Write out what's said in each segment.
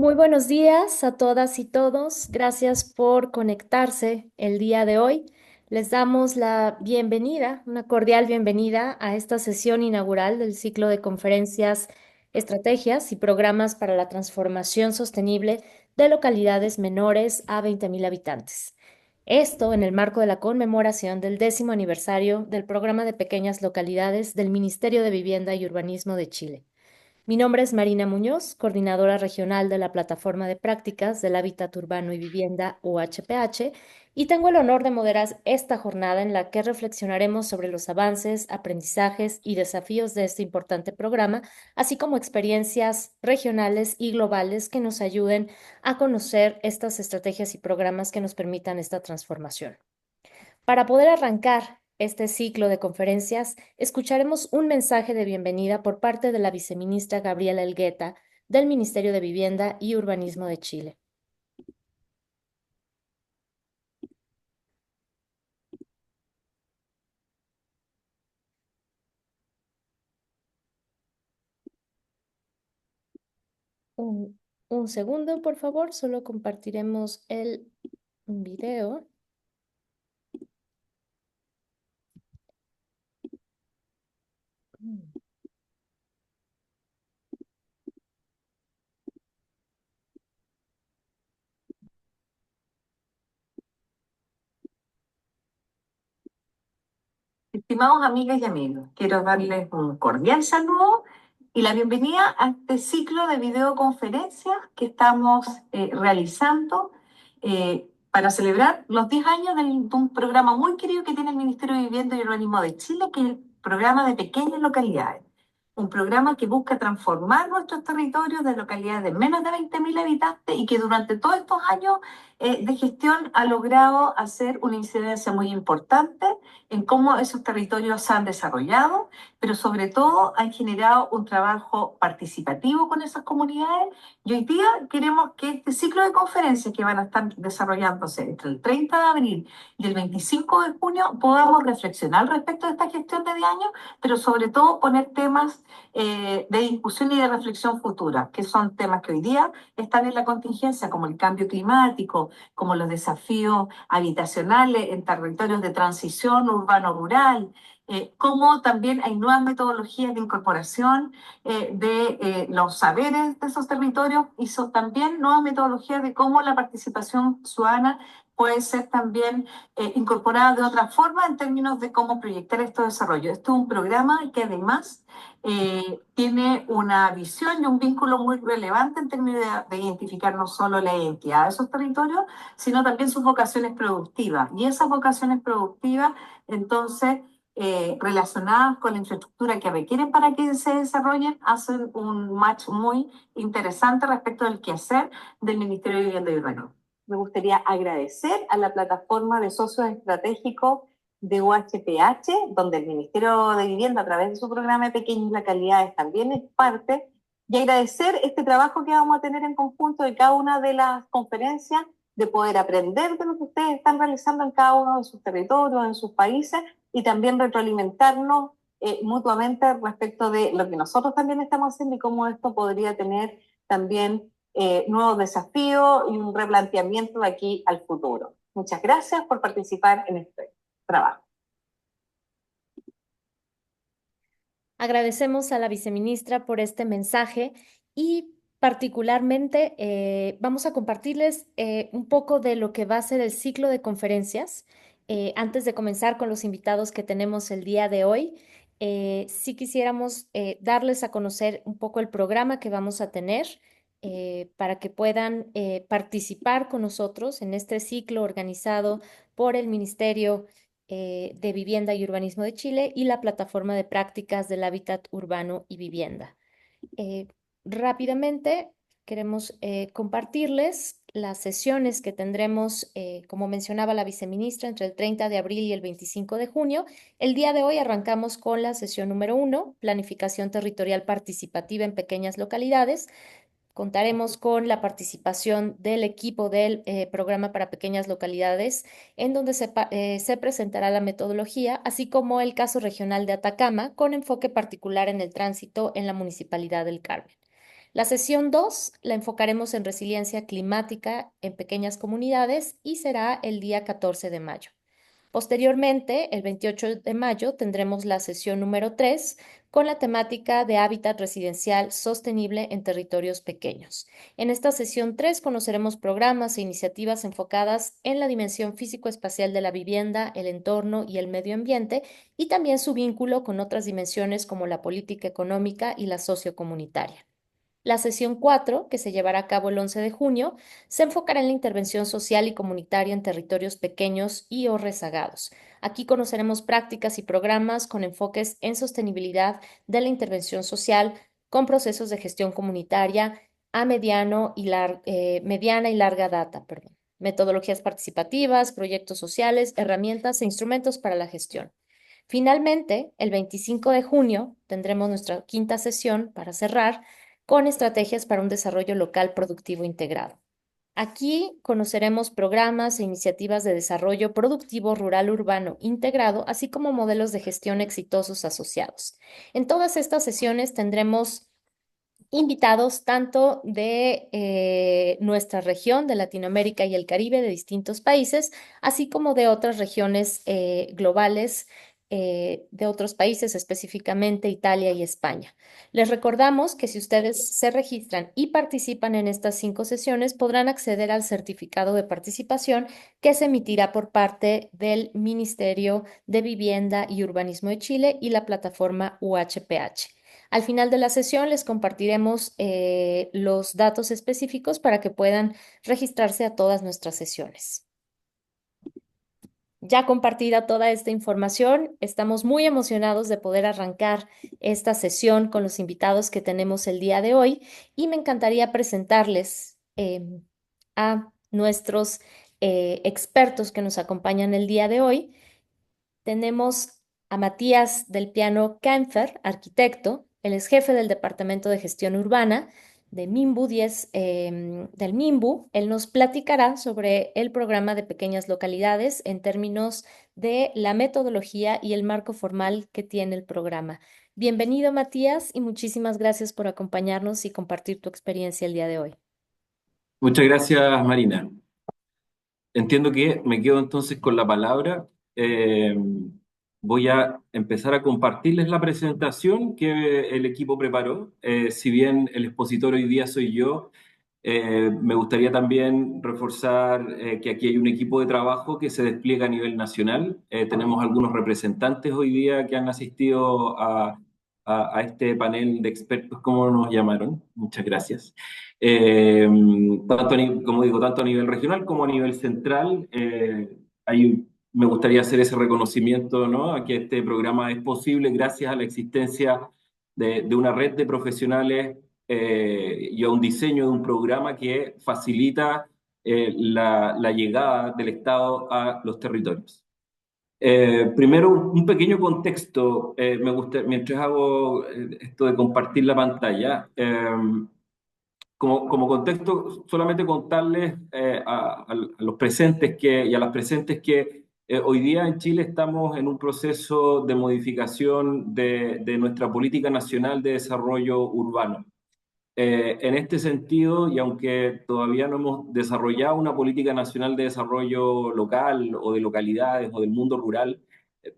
Muy buenos días a todas y todos. Gracias por conectarse el día de hoy. Les damos la bienvenida, una cordial bienvenida a esta sesión inaugural del ciclo de conferencias, estrategias y programas para la transformación sostenible de localidades menores a 20.000 habitantes. Esto en el marco de la conmemoración del 10º aniversario del programa de pequeñas localidades del Ministerio de Vivienda y Urbanismo de Chile. Mi nombre es Marina Muñoz, coordinadora regional de la Plataforma de Prácticas del Hábitat Urbano y Vivienda, UHPH, y tengo el honor de moderar esta jornada en la que reflexionaremos sobre los avances, aprendizajes y desafíos de este importante programa, así como experiencias regionales y globales que nos ayuden a conocer estas estrategias y programas que nos permitan esta transformación. Para poder arrancar este ciclo de conferencias, escucharemos un mensaje de bienvenida por parte de la viceministra Gabriela Elgueta del Ministerio de Vivienda y Urbanismo de Chile. Un, un segundo, por favor, solo compartiremos el video. Estimados amigas y amigos, quiero darles un cordial saludo y la bienvenida a este ciclo de videoconferencias que estamos realizando para celebrar los 10 años de un programa muy querido que tiene el Ministerio de Vivienda y Urbanismo de Chile, que es el programa de pequeñas localidades. Un programa que busca transformar nuestros territorios de localidades de menos de 20.000 habitantes y que durante todos estos años de gestión ha logrado hacer una incidencia muy importante en cómo esos territorios se han desarrollado, pero sobre todo han generado un trabajo participativo con esas comunidades. Y hoy día queremos que este ciclo de conferencias que van a estar desarrollándose entre el 30 de abril y el 25 de junio podamos reflexionar respecto de esta gestión de 10 años, pero sobre todo poner temas de discusión y de reflexión futura, que son temas que hoy día están en la contingencia, como el cambio climático, como los desafíos habitacionales en territorios de transición urbano-rural, como también hay nuevas metodologías de incorporación de los saberes de esos territorios y son también nuevas metodologías de cómo la participación ciudadana puede ser también incorporada de otra forma en términos de cómo proyectar estos desarrollos. Esto es un programa que además tiene una visión y un vínculo muy relevante en términos de identificar no solo la identidad de esos territorios, sino también sus vocaciones productivas. Y esas vocaciones productivas, entonces, relacionadas con la infraestructura que requieren para que se desarrollen, hacen un match muy interesante respecto del quehacer del Ministerio de Vivienda y Urbanismo. Me gustaría agradecer a la plataforma de socios estratégicos de UHPH, donde el Ministerio de Vivienda, a través de su programa de pequeñas localidades, también es parte, y agradecer este trabajo que vamos a tener en conjunto de cada una de las conferencias, de poder aprender de lo que ustedes están realizando en cada uno de sus territorios, en sus países, y también retroalimentarnos mutuamente respecto de lo que nosotros también estamos haciendo y cómo esto podría tener también nuevos desafíos y un replanteamiento de aquí al futuro. Muchas gracias por participar en este trabajo. Agradecemos a la viceministra por este mensaje y particularmente vamos a compartirles un poco de lo que va a ser el ciclo de conferencias. Antes de comenzar con los invitados que tenemos el día de hoy, sí quisiéramos darles a conocer un poco el programa que vamos a tener para que puedan participar con nosotros en este ciclo organizado por el Ministerio de Vivienda y Urbanismo de Chile y la Plataforma de Prácticas del Hábitat Urbano y Vivienda. Eh, Rápidamente queremos compartirles las sesiones que tendremos, como mencionaba la viceministra, entre el 30 de abril y el 25 de junio. El día de hoy arrancamos con la sesión número 1, Planificación Territorial Participativa en Pequeñas Localidades. Contaremos con la participación del equipo del programa para pequeñas localidades, en donde se presentará la metodología, así como el caso regional de Atacama, con enfoque particular en el tránsito en la Municipalidad del Carmen. La sesión 2 la enfocaremos en resiliencia climática en pequeñas comunidades y será el día 14 de mayo. Posteriormente, el 28 de mayo, tendremos la sesión número 3 con la temática de hábitat residencial sostenible en territorios pequeños. En esta sesión 3 conoceremos programas e iniciativas enfocadas en la dimensión físico-espacial de la vivienda, el entorno y el medio ambiente, y también su vínculo con otras dimensiones como la política económica y la sociocomunitaria. La sesión 4, que se llevará a cabo el 11 de junio, se enfocará en la intervención social y comunitaria en territorios pequeños y o rezagados. Aquí conoceremos prácticas y programas con enfoques en sostenibilidad de la intervención social, con procesos de gestión comunitaria a mediana y larga data, perdón. Metodologías participativas, proyectos sociales, herramientas e instrumentos para la gestión. Finalmente, el 25 de junio tendremos nuestra quinta sesión para cerrar con estrategias para un desarrollo local productivo integrado. Aquí conoceremos programas e iniciativas de desarrollo productivo rural urbano integrado, así como modelos de gestión exitosos asociados. En todas estas sesiones tendremos invitados tanto de nuestra región, de Latinoamérica y el Caribe, de distintos países, así como de otras regiones globales, de otros países, específicamente Italia y España. Les recordamos que si ustedes se registran y participan en estas 5 sesiones, podrán acceder al certificado de participación que se emitirá por parte del Ministerio de Vivienda y Urbanismo de Chile y la plataforma UHPH. Al final de la sesión les compartiremos los datos específicos para que puedan registrarse a todas nuestras sesiones. Ya compartida toda esta información, estamos muy emocionados de poder arrancar esta sesión con los invitados que tenemos el día de hoy y me encantaría presentarles a nuestros expertos que nos acompañan el día de hoy. Tenemos a Matías del Piano Kempfer, arquitecto. Él es jefe del Departamento de Gestión Urbana de MIMBU 10, del MIMBU. Él nos platicará sobre el programa de pequeñas localidades en términos de la metodología y el marco formal que tiene el programa. Bienvenido, Matías, y muchísimas gracias por acompañarnos y compartir tu experiencia el día de hoy. Muchas gracias, Marina. Entiendo que me quedo entonces con la palabra. Voy a empezar a compartirles la presentación que el equipo preparó. Si bien el expositor hoy día soy yo, me gustaría también reforzar que aquí hay un equipo de trabajo que se despliega a nivel nacional. Tenemos algunos representantes hoy día que han asistido a este panel de expertos, como nos llamaron. Muchas gracias. Eh, como digo, tanto a nivel regional como a nivel central, me gustaría hacer ese reconocimiento, ¿no? A que este programa es posible gracias a la existencia de una red de profesionales y a un diseño de un programa que facilita la llegada del Estado a los territorios. Primero, un pequeño contexto. Me gusta, mientras hago esto de compartir la pantalla, como contexto, solamente contarles a los presentes y a las presentes que hoy día en Chile estamos en un proceso de modificación de nuestra política nacional de desarrollo urbano. En este sentido, y aunque todavía no hemos desarrollado una política nacional de desarrollo local o de localidades o del mundo rural,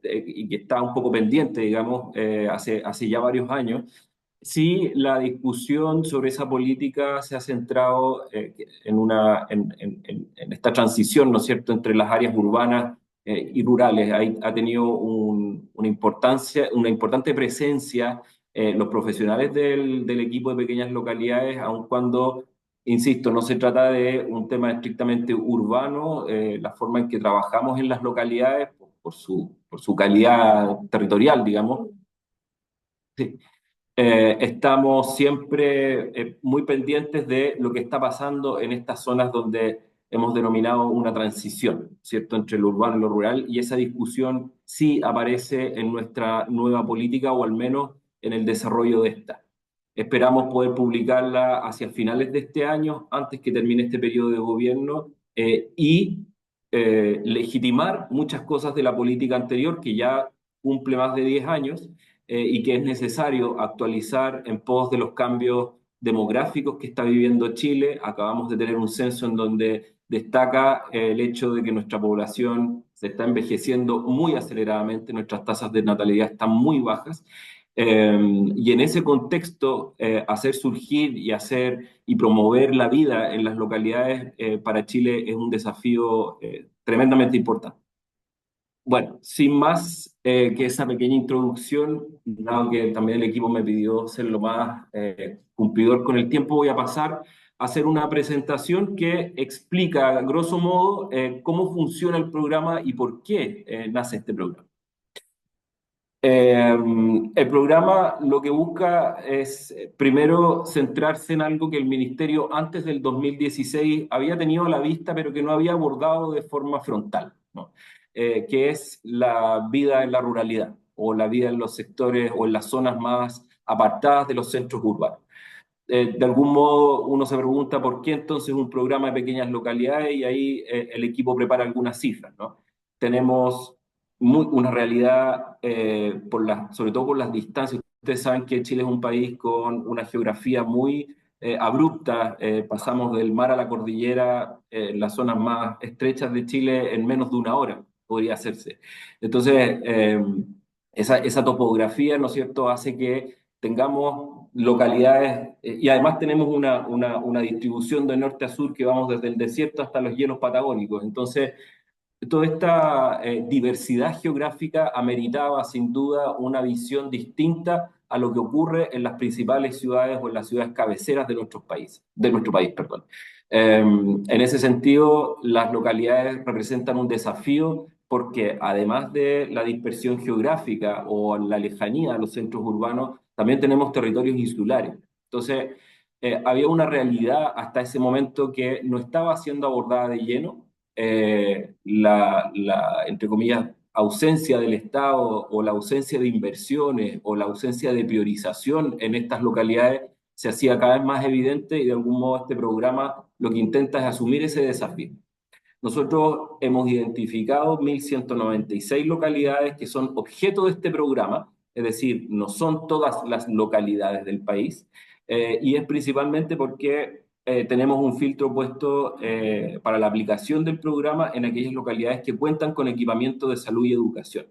y que está un poco pendiente, digamos, hace ya varios años, sí, la discusión sobre esa política se ha centrado en esta transición, ¿no es cierto?, entre las áreas urbanas y rurales. Ha tenido una importante presencia los profesionales del equipo de pequeñas localidades, aun cuando, insisto, no se trata de un tema estrictamente urbano, la forma en que trabajamos en las localidades, por su calidad territorial, digamos. Sí. Estamos siempre muy pendientes de lo que está pasando en estas zonas donde hemos denominado una transición, ¿cierto?, entre lo urbano y lo rural, y esa discusión sí aparece en nuestra nueva política, o al menos en el desarrollo de esta. Esperamos poder publicarla hacia finales de este año, antes que termine este periodo de gobierno, y legitimar muchas cosas de la política anterior, que ya cumple más de 10 años, y que es necesario actualizar en pos de los cambios demográficos que está viviendo Chile. Acabamos de tener un censo en donde destaca el hecho de que nuestra población se está envejeciendo muy aceleradamente, nuestras tasas de natalidad están muy bajas. Y en ese contexto, hacer surgir y hacer y promover la vida en las localidades para Chile es un desafío tremendamente importante. Bueno, sin más que esa pequeña introducción, dado que también el equipo me pidió ser lo más cumplidor con el tiempo, voy a pasar a hacer una presentación que explica, grosso modo, cómo funciona el programa y por qué nace este programa. El programa lo que busca es, primero, centrarse en algo que el Ministerio antes del 2016 había tenido a la vista, pero que no había abordado de forma frontal, ¿no? Que es la vida en la ruralidad o la vida en los sectores o en las zonas más apartadas de los centros urbanos. De algún modo uno se pregunta por qué entonces un programa de pequeñas localidades y ahí el equipo prepara algunas cifras, ¿no? Tenemos una realidad, sobre todo por las distancias. Ustedes saben que Chile es un país con una geografía muy abrupta. Pasamos del mar a la cordillera, las zonas más estrechas de Chile en menos de una hora podría hacerse. Entonces, esa topografía, ¿no es cierto?, hace que tengamos localidades, y además tenemos una distribución de norte a sur que vamos desde el desierto hasta los hielos patagónicos. Entonces, toda esta diversidad geográfica ameritaba sin duda una visión distinta a lo que ocurre en las principales ciudades o en las ciudades cabeceras de nuestro país, perdón. En ese sentido, las localidades representan un desafío porque además de la dispersión geográfica o la lejanía a los centros urbanos, también tenemos territorios insulares. Entonces, había una realidad hasta ese momento que no estaba siendo abordada de lleno, entre comillas, ausencia del Estado o la ausencia de inversiones o la ausencia de priorización en estas localidades se hacía cada vez más evidente y de algún modo este programa lo que intenta es asumir ese desafío. Nosotros hemos identificado 1.196 localidades que son objeto de este programa, es decir, no son todas las localidades del país, y es principalmente porque tenemos un filtro puesto para la aplicación del programa en aquellas localidades que cuentan con equipamiento de salud y educación.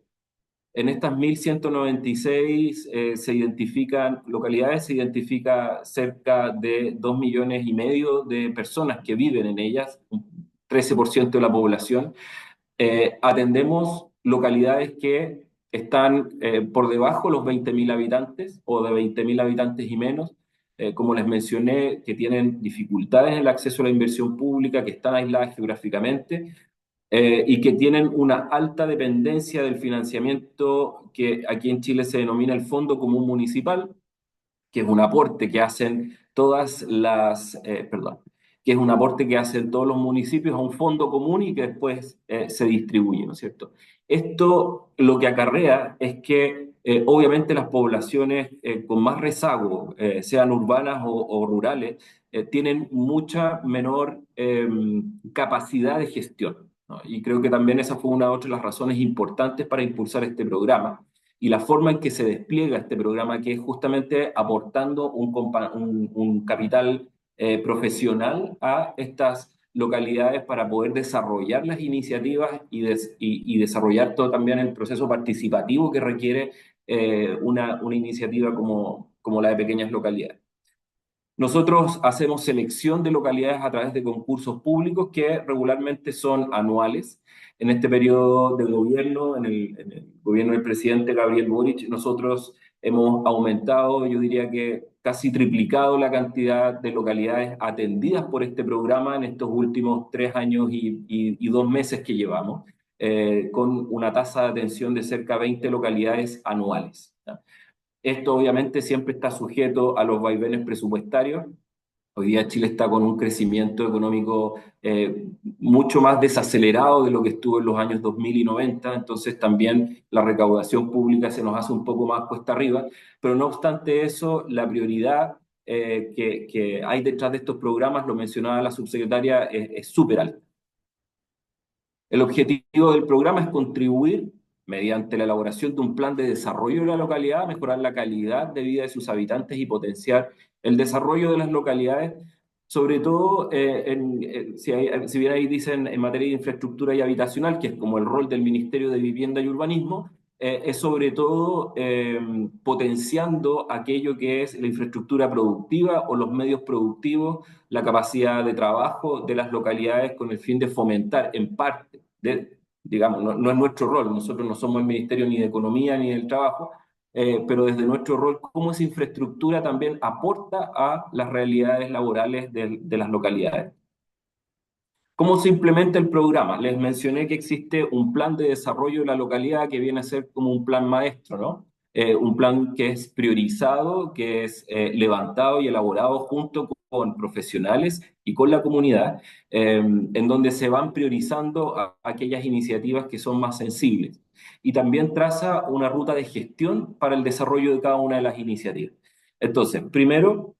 En estas 1.196 se identifican localidades, se identifica cerca de 2,5 millones de personas que viven en ellas, un 13% de la población. Atendemos localidades que están por debajo de los 20.000 habitantes o de 20.000 habitantes y menos, como les mencioné, que tienen dificultades en el acceso a la inversión pública, que están aisladas geográficamente, y que tienen una alta dependencia del financiamiento que aquí en Chile se denomina el Fondo Común Municipal, que es un aporte que hacen que es un aporte que hacen todos los municipios a un fondo común y que después se distribuye, ¿no es cierto? Esto lo que acarrea es que obviamente las poblaciones con más rezago, sean urbanas o rurales, tienen mucha menor capacidad de gestión, ¿no? Y creo que también esa fue una de las razones importantes para impulsar este programa y la forma en que se despliega este programa, que es justamente aportando un capital profesional a estas localidades para poder desarrollar las iniciativas y desarrollar todo también el proceso participativo que requiere una iniciativa como la de pequeñas localidades. Nosotros hacemos selección de localidades a través de concursos públicos que regularmente son anuales. En este periodo de gobierno, en el gobierno del presidente Gabriel Boric, nosotros hemos aumentado, yo diría que casi triplicado la cantidad de localidades atendidas por este programa en estos últimos 3 años y 2 meses que llevamos, con una tasa de atención de cerca de 20 localidades anuales, ¿ya? Esto obviamente siempre está sujeto a los vaivenes presupuestarios. Hoy día Chile está con un crecimiento económico mucho más desacelerado de lo que estuvo en los años 2000 y 90, entonces también la recaudación pública se nos hace un poco más cuesta arriba, pero no obstante eso, la prioridad que hay detrás de estos programas, lo mencionaba la subsecretaria, es súper alta. El objetivo del programa es contribuir mediante la elaboración de un plan de desarrollo de la localidad, mejorar la calidad de vida de sus habitantes y potenciar el desarrollo de las localidades, sobre todo, si bien ahí dicen en materia de infraestructura y habitacional, que es como el rol del Ministerio de Vivienda y Urbanismo, es sobre todo potenciando aquello que es la infraestructura productiva o los medios productivos, la capacidad de trabajo de las localidades con el fin de fomentar en parte, digamos, no es nuestro rol, nosotros no somos el Ministerio ni de Economía ni del Trabajo, pero desde nuestro rol, cómo esa infraestructura también aporta a las realidades laborales de las localidades. ¿Cómo se implementa el programa? Les mencioné que existe un plan de desarrollo de la localidad que viene a ser como un plan maestro, ¿no? Un plan que es priorizado, que es levantado y elaborado junto con profesionales y con la comunidad, en donde se van priorizando aquellas iniciativas que son más sensibles. Y también traza una ruta de gestión para el desarrollo de cada una de las iniciativas. Entonces, primero,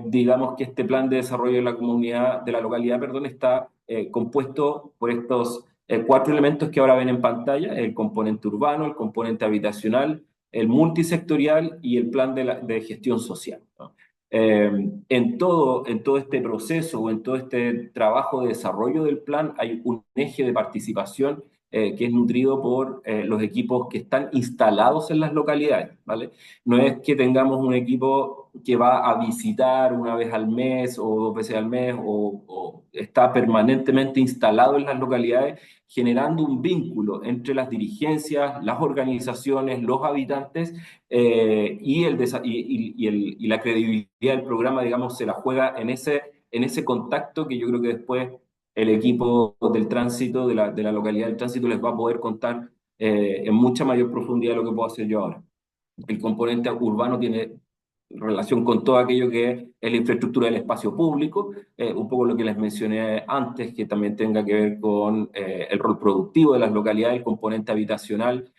digamos que este plan de desarrollo de la comunidad, de la localidad, perdón, está compuesto por estos cuatro elementos que ahora ven en pantalla: el componente urbano, el componente habitacional, el multisectorial y el plan de gestión social, ¿no? En todo este proceso o en todo este trabajo de desarrollo del plan hay un eje de participación que es nutrido por los equipos que están instalados en las localidades, ¿vale? No es que tengamos un equipo que va a visitar una vez al mes o dos veces al mes o está permanentemente instalado en las localidades, generando un vínculo entre las dirigencias, las organizaciones, los habitantes y la credibilidad del programa, digamos, se la juega en ese contacto que yo creo que después el equipo del tránsito, de la localidad del tránsito, les va a poder contar en mucha mayor profundidad lo que puedo hacer yo ahora. El componente urbano tiene relación con todo aquello que es la infraestructura del espacio público, un poco lo que les mencioné antes, que también tenga que ver con el rol productivo de las localidades, el componente habitacional.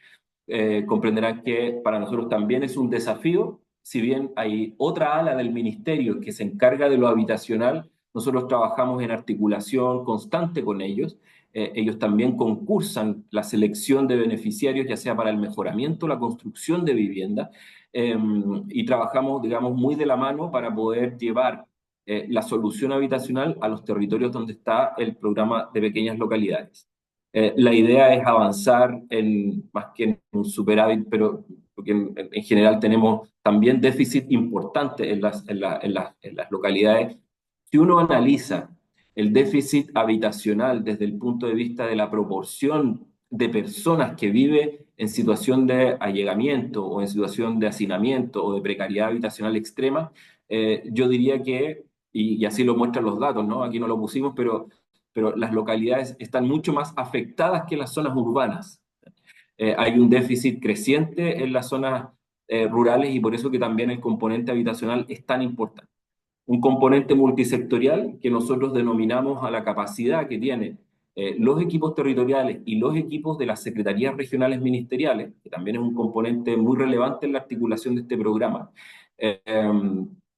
Comprenderán que para nosotros también es un desafío. Si bien hay otra ala del ministerio que se encarga de lo habitacional, nosotros trabajamos en articulación constante con ellos. Ellos también concursan la selección de beneficiarios, ya sea para el mejoramiento, la construcción de vivienda, y trabajamos, digamos, muy de la mano para poder llevar la solución habitacional a los territorios donde está el programa de pequeñas localidades. La idea es avanzar más que en un superávit, pero porque en general tenemos también déficit importante en las localidades. Si uno analiza el déficit habitacional desde el punto de vista de la proporción de personas que vive en situación de allegamiento o en situación de hacinamiento o de precariedad habitacional extrema, yo diría que, y así lo muestran los datos, ¿no? Aquí no lo pusimos, pero las localidades están mucho más afectadas que las zonas urbanas. Hay un déficit creciente en las zonas rurales y por eso que también el componente habitacional es tan importante. Un componente multisectorial que nosotros denominamos a la capacidad que tienen los equipos territoriales y los equipos de las secretarías regionales ministeriales, que también es un componente muy relevante en la articulación de este programa.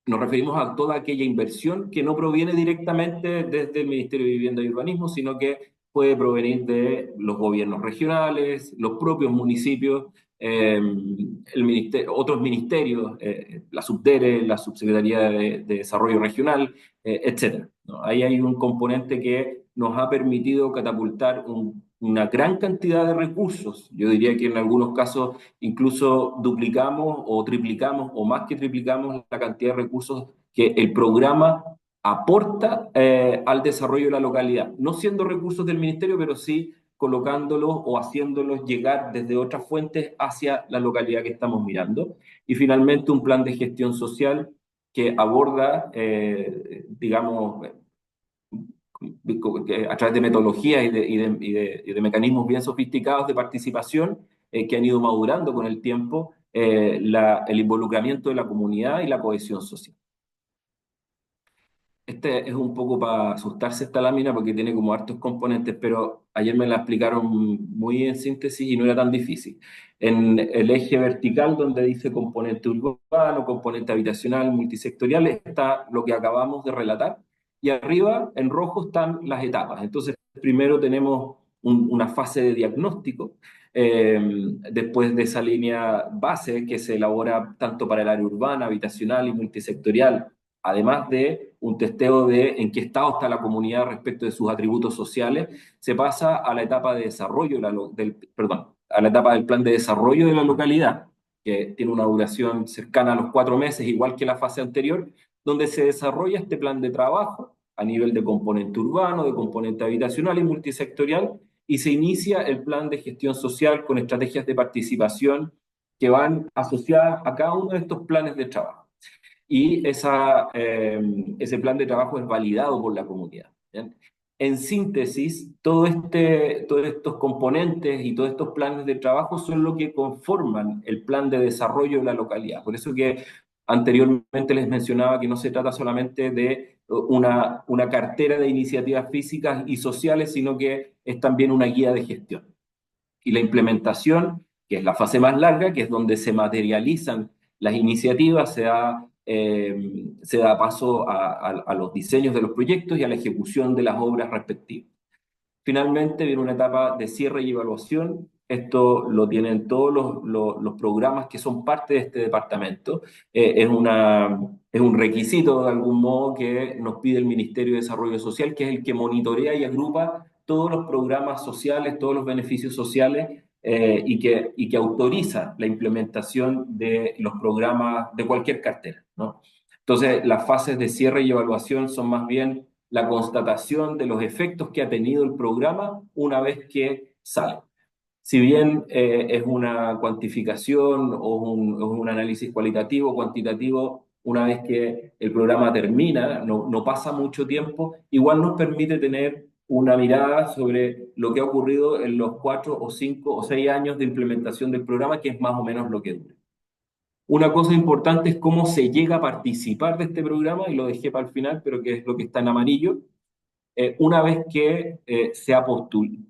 Nos referimos a toda aquella inversión que no proviene directamente desde el Ministerio de Vivienda y Urbanismo, sino que puede provenir de los gobiernos regionales, los propios municipios, otros ministerios, la Subdere, la Subsecretaría de Desarrollo Regional, etcétera, ¿no? Ahí hay un componente que nos ha permitido catapultar una gran cantidad de recursos. Yo diría que en algunos casos incluso duplicamos o triplicamos o más que triplicamos la cantidad de recursos que el programa aporta al desarrollo de la localidad, no siendo recursos del ministerio, pero sí colocándolos o haciéndolos llegar desde otras fuentes hacia la localidad que estamos mirando. Y finalmente un plan de gestión social que aborda, digamos, a través de metodologías y de mecanismos bien sofisticados de participación que han ido madurando con el tiempo, el involucramiento de la comunidad y la cohesión social. Este es un poco para asustarse esta lámina porque tiene como hartos componentes, pero ayer me la explicaron muy en síntesis y no era tan difícil. En el eje vertical, donde dice componente urbano, componente habitacional, multisectorial, está lo que acabamos de relatar. Y arriba, en rojo, están las etapas. Entonces, primero tenemos una fase de diagnóstico, después de esa línea base que se elabora tanto para el área urbana, habitacional y multisectorial, además de un testeo de en qué estado está la comunidad respecto de sus atributos sociales, se pasa a la etapa de desarrollo perdón, a la etapa del plan de desarrollo de la localidad, que tiene una duración cercana a los 4 meses, igual que la fase anterior, donde se desarrolla este plan de trabajo a nivel de componente urbano, de componente habitacional y multisectorial, y se inicia el plan de gestión social con estrategias de participación que van asociadas a cada uno de estos planes de trabajo. Y ese plan de trabajo es validado por la comunidad. ¿Bien? En síntesis, todos estos componentes y todos estos planes de trabajo son lo que conforman el plan de desarrollo de la localidad. Por eso que anteriormente les mencionaba que no se trata solamente de una cartera de iniciativas físicas y sociales, sino que es también una guía de gestión. Y la implementación, que es la fase más larga, que es donde se materializan las iniciativas, se da paso a los diseños de los proyectos y a la ejecución de las obras respectivas. Finalmente viene una etapa de cierre y evaluación. Esto lo tienen todos los programas que son parte de este departamento. Es un requisito de algún modo que nos pide el Ministerio de Desarrollo Social, que es el que monitorea y agrupa todos los programas sociales, todos los beneficios sociales y que autoriza la implementación de los programas de cualquier cartera, ¿no? Entonces, las fases de cierre y evaluación son más bien la constatación de los efectos que ha tenido el programa una vez que sale. Si bien es una cuantificación o un análisis cualitativo, cuantitativo, una vez que el programa termina, no pasa mucho tiempo, igual nos permite tener una mirada sobre lo que ha ocurrido en los 4 o 5 o 6 años de implementación del programa, que es más o menos lo que dura. Una cosa importante es cómo se llega a participar de este programa, y lo dejé para el final, pero que es lo que está en amarillo. Una vez que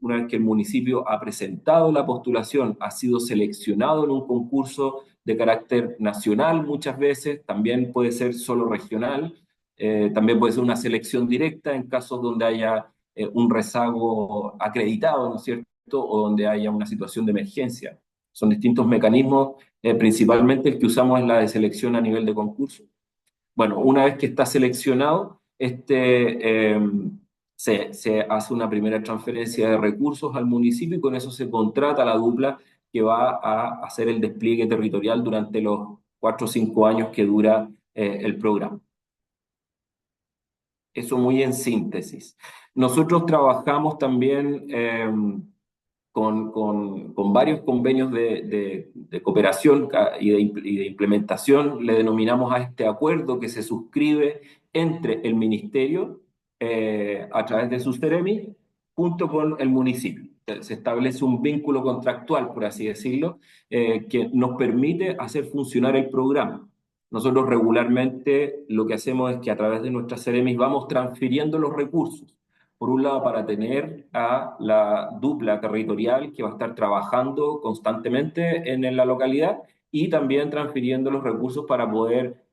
una vez que el municipio ha presentado la postulación, ha sido seleccionado en un concurso de carácter nacional muchas veces, también puede ser solo regional, también puede ser una selección directa en casos donde haya un rezago acreditado, ¿no es cierto? O donde haya una situación de emergencia. Son distintos mecanismos, principalmente el que usamos es la de selección a nivel de concurso. Bueno, una vez que está seleccionado, se hace una primera transferencia de recursos al municipio y con eso se contrata la dupla que va a hacer el despliegue territorial durante los 4 o 5 años que dura el programa. Eso muy en síntesis. Nosotros trabajamos también con varios convenios de cooperación y de implementación. Le denominamos a este acuerdo que se suscribe entre el Ministerio a través de sus Ceremi junto con el municipio. Se establece un vínculo contractual, por así decirlo, que nos permite hacer funcionar el programa. Nosotros regularmente lo que hacemos es que a través de nuestras Ceremis vamos transfiriendo los recursos. Por un lado, para tener a la dupla territorial que va a estar trabajando constantemente en la localidad y también transfiriendo los recursos para poder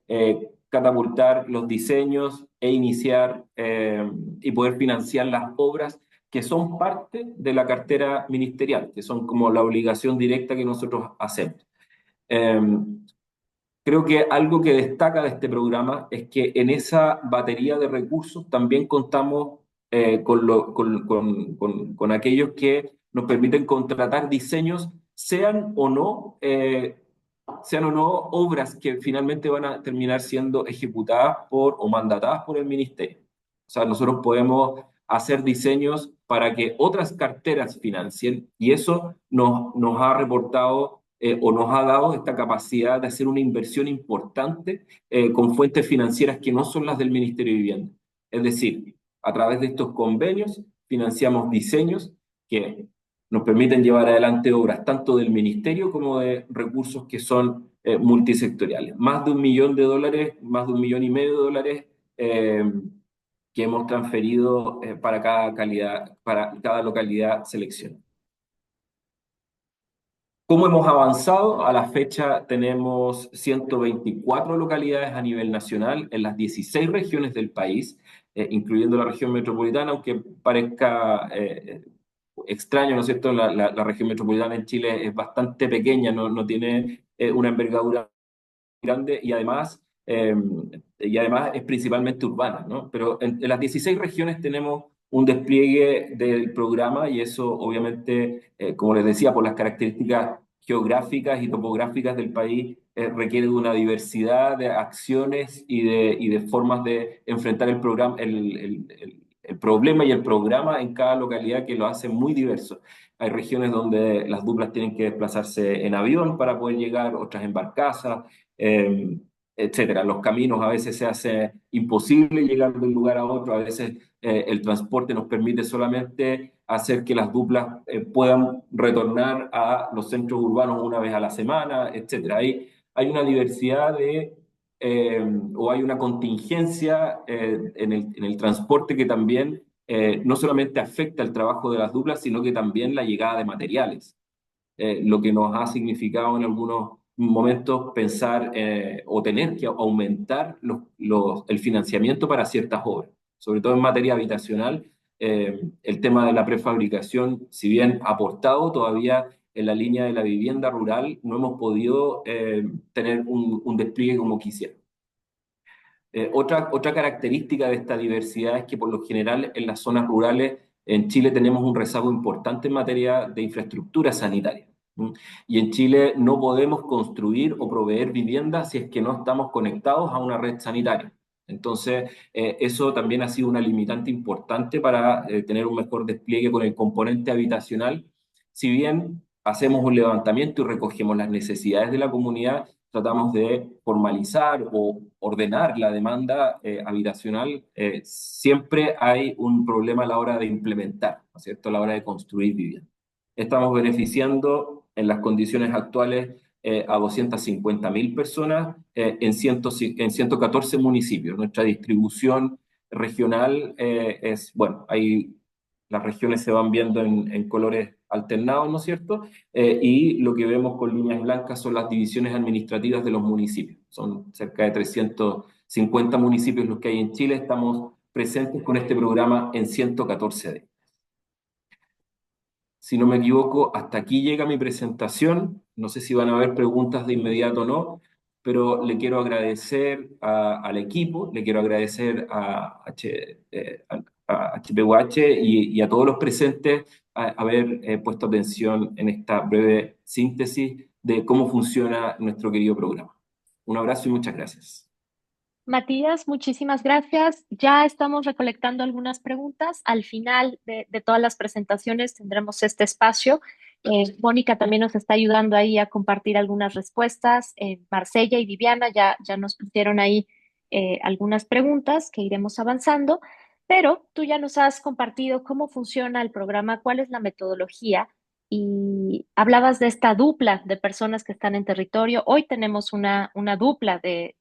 catapultar los diseños e iniciar y poder financiar las obras que son parte de la cartera ministerial, que son como la obligación directa que nosotros hacemos. Creo que algo que destaca de este programa es que en esa batería de recursos también contamos con aquellos que nos permiten contratar diseños, sean o no obras que finalmente van a terminar siendo ejecutadas por o mandatadas por el ministerio. O sea, nosotros podemos hacer diseños para que otras carteras financien y eso nos ha reportado o nos ha dado esta capacidad de hacer una inversión importante con fuentes financieras que no son las del Ministerio de Vivienda. Es decir, a través de estos convenios financiamos diseños que nos permiten llevar adelante obras tanto del Ministerio como de recursos que son multisectoriales. Más de $1 millón, más de $1,500,000 que hemos transferido para cada localidad seleccionada. ¿Cómo hemos avanzado? A la fecha tenemos 124 localidades a nivel nacional en las 16 regiones del país, incluyendo la región metropolitana, aunque parezca extraño, ¿no es cierto? La región metropolitana en Chile es bastante pequeña, no tiene una envergadura grande y además es principalmente urbana, ¿no? Pero en las 16 regiones tenemos un despliegue del programa y eso obviamente, como les decía, por las características geográficas y topográficas del país, requiere de una diversidad de acciones y de formas de enfrentar el programa, el problema y el programa en cada localidad que lo hace muy diverso. Hay regiones donde las duplas tienen que desplazarse en avión para poder llegar, otras en barcaza, eh, etcétera. Los caminos a veces se hace imposible llegar de un lugar a otro, a veces el transporte nos permite solamente hacer que las duplas puedan retornar a los centros urbanos una vez a la semana, etcétera. Hay una diversidad o hay una contingencia en el transporte que también no solamente afecta el trabajo de las duplas, sino que también la llegada de materiales, lo que nos ha significado en algunos momentos pensar o tener que aumentar el financiamiento para ciertas obras, sobre todo en materia habitacional. El tema de la prefabricación, si bien aportado, todavía en la línea de la vivienda rural no hemos podido tener un despliegue como quisiera. Otra característica de esta diversidad es que por lo general en las zonas rurales en Chile tenemos un rezago importante en materia de infraestructura sanitaria. ¿M? Y en Chile no podemos construir o proveer viviendas si es que no estamos conectados a una red sanitaria. Entonces, eso también ha sido una limitante importante para tener un mejor despliegue con el componente habitacional. Si bien hacemos un levantamiento y recogemos las necesidades de la comunidad, tratamos de formalizar o ordenar la demanda habitacional, siempre hay un problema a la hora de implementar, ¿no es cierto?, a la hora de construir vivienda. Estamos beneficiando en las condiciones actuales a 250.000 personas en 114 municipios. Nuestra distribución regional bueno, las regiones se van viendo en colores alternados, ¿no es cierto? Y lo que vemos con líneas blancas son las divisiones administrativas de los municipios. Son cerca de 350 municipios los que hay en Chile. Estamos presentes con este programa en 114 de. Si no me equivoco, hasta aquí llega mi presentación. No sé si van a haber preguntas de inmediato o no, pero le quiero agradecer al equipo, le quiero agradecer a HPUH y a todos los presentes haber puesto atención en esta breve síntesis de cómo funciona nuestro querido programa. Un abrazo y muchas gracias. Matías, muchísimas gracias. Ya estamos recolectando algunas preguntas. Al final de todas las presentaciones tendremos este espacio. Mónica también nos está ayudando ahí a compartir algunas respuestas. Marcella y Viviana ya nos pusieron ahí algunas preguntas que iremos avanzando, pero tú ya nos has compartido cómo funciona el programa, cuál es la metodología y hablabas de esta dupla de personas que están en territorio. Hoy tenemos una dupla de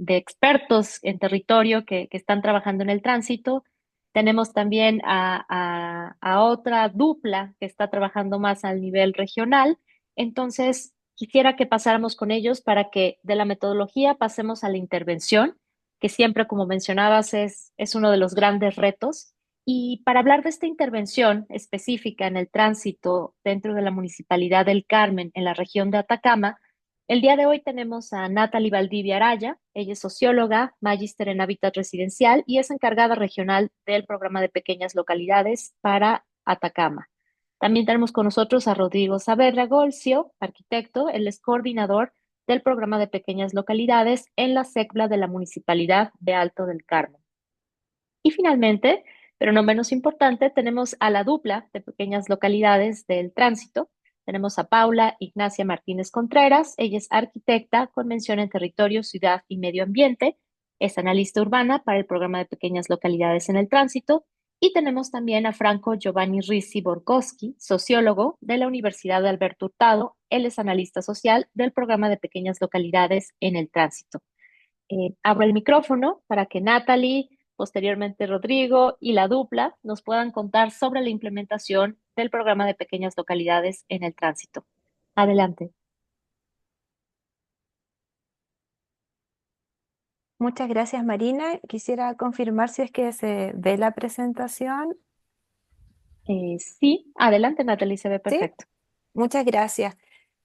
expertos en territorio que están trabajando en el tránsito. Tenemos también a otra dupla que está trabajando más al nivel regional. Entonces, quisiera que pasáramos con ellos para que de la metodología pasemos a la intervención, que siempre, como mencionabas, es uno de los grandes retos. Y para hablar de esta intervención específica en el tránsito dentro de la Municipalidad del Carmen, en la región de Atacama, el día de hoy tenemos a Natalie Valdivia Araya. Ella es socióloga, magíster en hábitat residencial y es encargada regional del programa de pequeñas localidades para Atacama. También tenemos con nosotros a Rodrigo Saavedra Golcio, arquitecto. Él es coordinador del programa de pequeñas localidades en la SECBLA de la Municipalidad de Alto del Carmen. Y finalmente, pero no menos importante, tenemos a la dupla de pequeñas localidades del tránsito. Tenemos a Paula Ignacia Martínez Contreras. Ella es arquitecta con mención en territorio, ciudad y medio ambiente. Es analista urbana para el programa de pequeñas localidades en el tránsito. Y tenemos también a Franco Giovanni Rizzi Borkowski, sociólogo de la Universidad de Alberto Hurtado. Él es analista social del programa de pequeñas localidades en el tránsito. Abro el micrófono para que Natalie, posteriormente Rodrigo y la dupla nos puedan contar sobre la implementación del programa de pequeñas localidades en el tránsito. Adelante. Muchas gracias, Marina. Quisiera confirmar si es que se ve la presentación. Sí, adelante, Natalie, se ve ¿Sí? perfecto. Muchas gracias.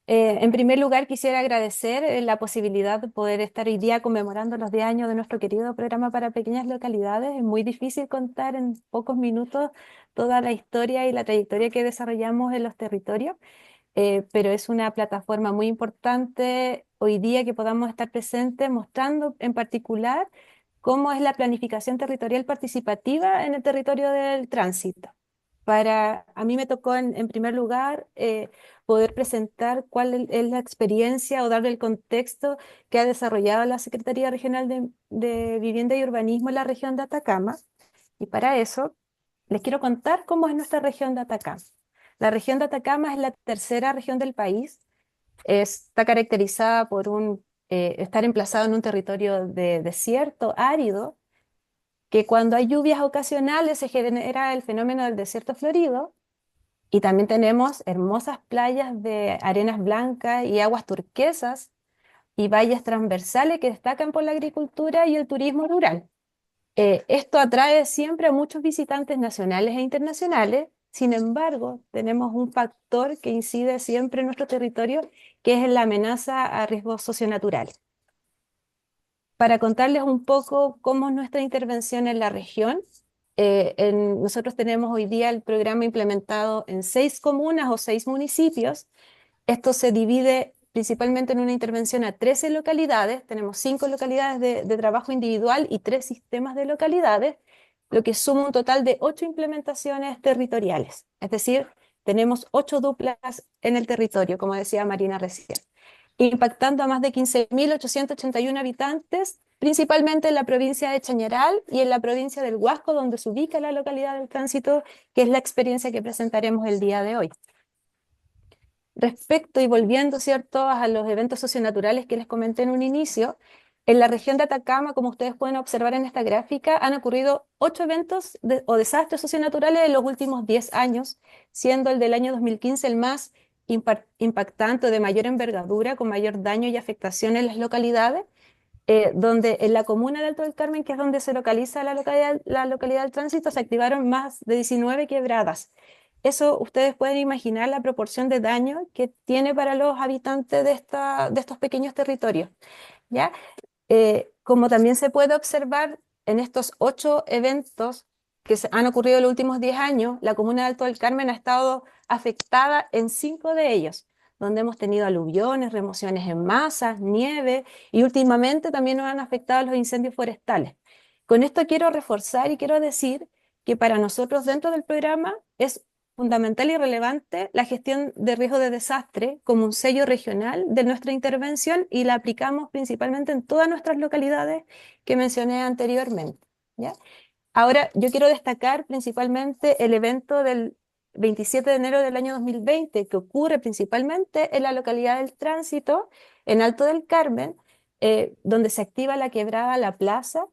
En primer lugar, quisiera agradecer la posibilidad de poder estar hoy día conmemorando los 10 años de nuestro querido programa para pequeñas localidades. Es muy difícil contar en pocos minutos toda la historia y la trayectoria que desarrollamos en los territorios, pero es una plataforma muy importante hoy día que podamos estar presentes mostrando en particular cómo es la planificación territorial participativa en el territorio del tránsito. A mí me tocó en primer lugar poder presentar cuál es la experiencia o darle el contexto que ha desarrollado la Secretaría Regional de Vivienda y Urbanismo en la región de Atacama. Y para eso les quiero contar cómo es nuestra región de Atacama. La región de Atacama es la tercera región del país. Está caracterizada por estar emplazado en un territorio de desierto árido, que cuando hay lluvias ocasionales se genera el fenómeno del desierto florido, y también tenemos hermosas playas de arenas blancas y aguas turquesas y valles transversales que destacan por la agricultura y el turismo rural. Esto atrae siempre a muchos visitantes nacionales e internacionales. Sin embargo, tenemos un factor que incide siempre en nuestro territorio, que es la amenaza a riesgos socionaturales. Para contarles un poco cómo es nuestra intervención en la región, nosotros tenemos hoy día el programa implementado en 6 comunas o 6 municipios. Esto se divide principalmente en una intervención a 13 localidades. Tenemos 5 localidades de trabajo individual y 3 sistemas de localidades, lo que suma un total de 8 implementaciones territoriales. Es decir, tenemos 8 duplas en el territorio, como decía Marina recién, impactando a más de 15.881 habitantes, principalmente en la provincia de Chañaral y en la provincia del Huasco, donde se ubica la localidad del tránsito, que es la experiencia que presentaremos el día de hoy. Respecto y volviendo, ¿cierto?, a los eventos socionaturales que les comenté en un inicio, en la región de Atacama, como ustedes pueden observar en esta gráfica, han ocurrido 8 eventos o desastres socionaturales en los últimos 10 años, siendo el del año 2015 el más impactante, de mayor envergadura, con mayor daño y afectación en las localidades, donde en la comuna de Alto del Carmen, que es donde se localiza la localidad del tránsito, se activaron más de 19 quebradas. Eso ustedes pueden imaginar la proporción de daño que tiene para los habitantes de estos pequeños territorios, ¿ya? Como también se puede observar en estos 8 eventos que han ocurrido en los últimos 10 años, la comuna de Alto del Carmen ha estado afectada en 5 de ellos, donde hemos tenido aluviones, remociones en masa, nieve, y últimamente también nos han afectado los incendios forestales. Con esto quiero reforzar y quiero decir que para nosotros dentro del programa es fundamental y relevante la gestión de riesgo de desastre como un sello regional de nuestra intervención, y la aplicamos principalmente en todas nuestras localidades que mencioné anteriormente, ¿ya? Ahora, yo quiero destacar principalmente el evento del 27 de enero del año 2020, que ocurre principalmente en la localidad del Tránsito, en Alto del Carmen, donde se activa la quebrada La Plaza,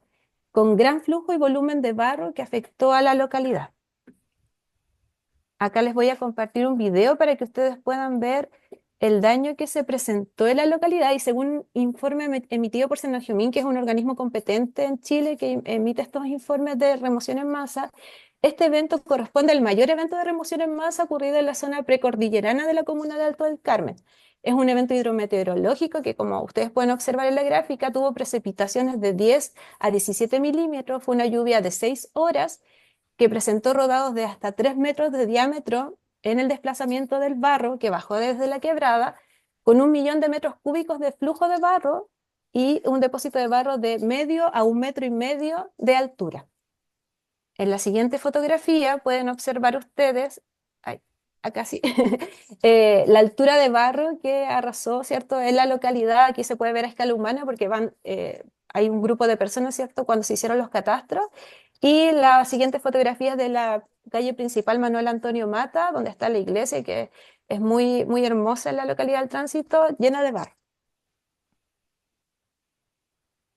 con gran flujo y volumen de barro que afectó a la localidad. Acá les voy a compartir un video para que ustedes puedan ver el daño que se presentó en la localidad, y según un informe emitido por Senagiomin, que es un organismo competente en Chile que emite estos informes de remoción en masa, este evento corresponde al mayor evento de remoción en masa ocurrido en la zona precordillerana de la comuna de Alto del Carmen. Es un evento hidrometeorológico que, como ustedes pueden observar en la gráfica, tuvo precipitaciones de 10 a 17 milímetros, fue una lluvia de 6 horas, que presentó rodados de hasta 3 metros de diámetro en el desplazamiento del barro que bajó desde la quebrada, con 1 millón de metros cúbicos de flujo de barro y un depósito de barro de medio a 1,5 metros de altura. En la siguiente fotografía pueden observar ustedes, ay, acá sí, la altura de barro que arrasó, ¿cierto?, en la localidad. Aquí se puede ver a escala humana porque hay un grupo de personas, ¿cierto?, cuando se hicieron los catastros. Y la siguiente fotografía es de la calle principal Manuel Antonio Mata, donde está la iglesia, que es muy, muy hermosa en la localidad del Tránsito, llena de barro.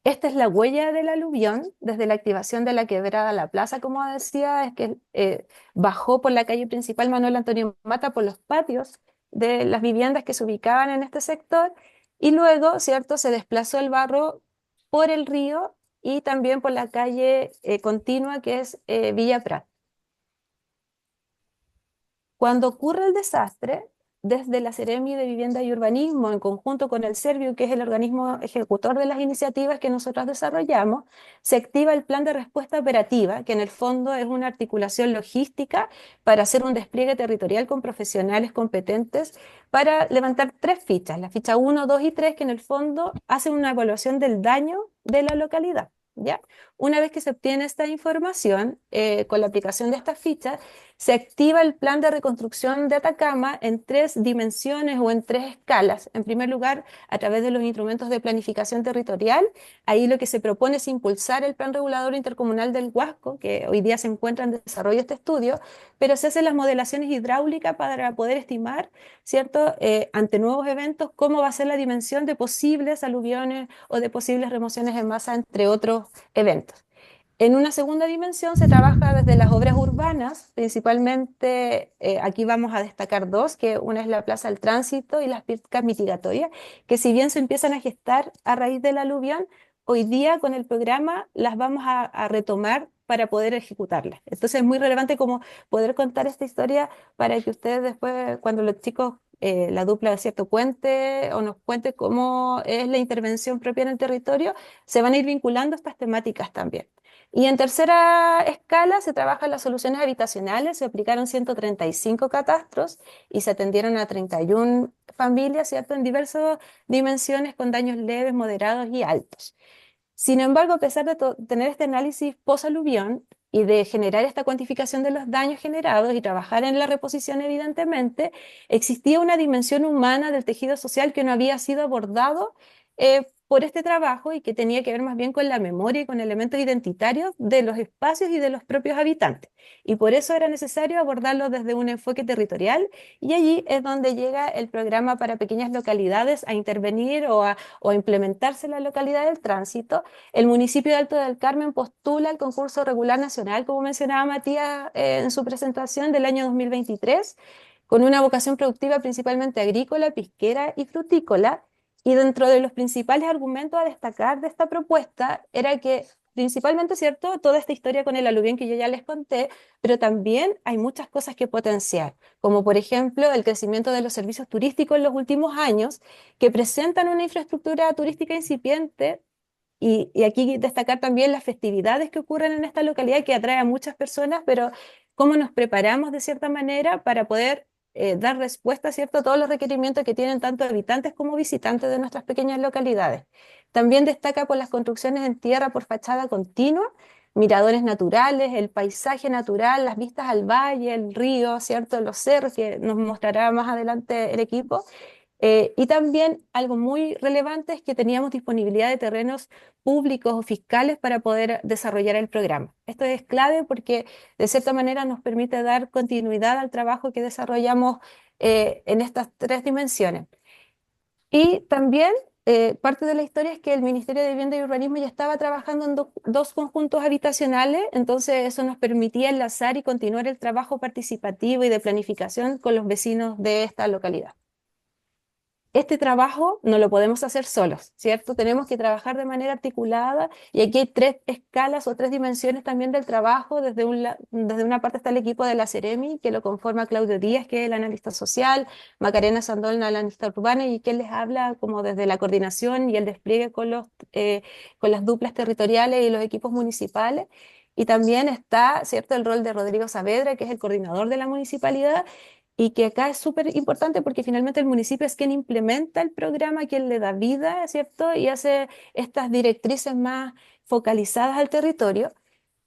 Esta es la huella del aluvión desde la activación de la quebrada La Plaza, como decía, es que bajó por la calle principal Manuel Antonio Mata, por los patios de las viviendas que se ubicaban en este sector, y luego, ¿cierto?, se desplazó el barro por el río y también por la calle continua, que es Villa Prat. Cuando ocurre el desastre, desde la Seremi de Vivienda y Urbanismo, en conjunto con el Serviu, que es el organismo ejecutor de las iniciativas que nosotros desarrollamos, se activa el plan de respuesta operativa, que en el fondo es una articulación logística para hacer un despliegue territorial con profesionales competentes para levantar 3 fichas, la ficha 1, 2 y 3, que en el fondo hacen una evaluación del daño de la localidad. ¿Ya? Una vez que se obtiene esta información, con la aplicación de estas fichas, se activa el plan de reconstrucción de Atacama en 3 dimensiones o en 3 escalas. En primer lugar, a través de los instrumentos de planificación territorial. Ahí lo que se propone es impulsar el plan regulador intercomunal del Huasco, que hoy día se encuentra en desarrollo este estudio, pero se hacen las modelaciones hidráulicas para poder estimar, ¿cierto? Ante nuevos eventos, cómo va a ser la dimensión de posibles aluviones o de posibles remociones en masa, entre otros eventos. En una segunda dimensión se trabaja desde las obras urbanas, principalmente aquí vamos a destacar 2, que una es la Plaza del Tránsito y las pistas mitigatorias, que si bien se empiezan a gestar a raíz del aluvión, hoy día con el programa las vamos a retomar para poder ejecutarlas. Entonces es muy relevante como poder contar esta historia para que ustedes después, cuando los chicos, la dupla de cierto cuente o nos cuente cómo es la intervención propia en el territorio, se van a ir vinculando estas temáticas también. Y en tercera escala se trabajan las soluciones habitacionales, se aplicaron 135 catastros y se atendieron a 31 familias, ¿cierto? En diversas dimensiones con daños leves, moderados y altos. Sin embargo, a pesar de tener este análisis post-aluvión y de generar esta cuantificación de los daños generados y trabajar en la reposición, evidentemente, existía una dimensión humana del tejido social que no había sido abordado por este trabajo y que tenía que ver más bien con la memoria y con elementos identitarios de los espacios y de los propios habitantes. Y por eso era necesario abordarlo desde un enfoque territorial, y allí es donde llega el programa para pequeñas localidades a intervenir o a implementarse en la localidad del tránsito. El municipio de Alto del Carmen postula el concurso regular nacional, como mencionaba Matías en su presentación, del año 2023, con una vocación productiva principalmente agrícola, pisquera y frutícola. Y dentro de los principales argumentos a destacar de esta propuesta era que principalmente, ¿cierto?, toda esta historia con el aluvión que yo ya les conté, pero también hay muchas cosas que potenciar, como por ejemplo el crecimiento de los servicios turísticos en los últimos años, que presentan una infraestructura turística incipiente. Y aquí destacar también las festividades que ocurren en esta localidad, que atrae a muchas personas, pero cómo nos preparamos de cierta manera para poder dar respuesta, ¿cierto?, a todos los requerimientos que tienen tanto habitantes como visitantes de nuestras pequeñas localidades. También destaca por las construcciones en tierra por fachada continua, miradores naturales, el paisaje natural, las vistas al valle, el río, ¿cierto?, los cerros, que nos mostrará más adelante el equipo. Y también algo muy relevante es que teníamos disponibilidad de terrenos públicos o fiscales para poder desarrollar el programa. Esto es clave porque de cierta manera nos permite dar continuidad al trabajo que desarrollamos en estas 3 dimensiones. Y también parte de la historia es que el Ministerio de Vivienda y Urbanismo ya estaba trabajando en 2 conjuntos habitacionales, entonces eso nos permitía enlazar y continuar el trabajo participativo y de planificación con los vecinos de esta localidad. Este trabajo no lo podemos hacer solos, ¿cierto? Tenemos que trabajar de manera articulada, y aquí hay 3 escalas o 3 dimensiones también del trabajo. Desde una parte está el equipo de la Seremi, que lo conforma Claudio Díaz, que es el analista social, Macarena Sandón, la analista urbana, y quien les habla como desde la coordinación y el despliegue con las duplas territoriales y los equipos municipales. Y también está, ¿cierto?, el rol de Rodrigo Saavedra, que es el coordinador de la municipalidad, y que acá es súper importante porque finalmente el municipio es quien implementa el programa, quien le da vida, ¿cierto? Y hace estas directrices más focalizadas al territorio.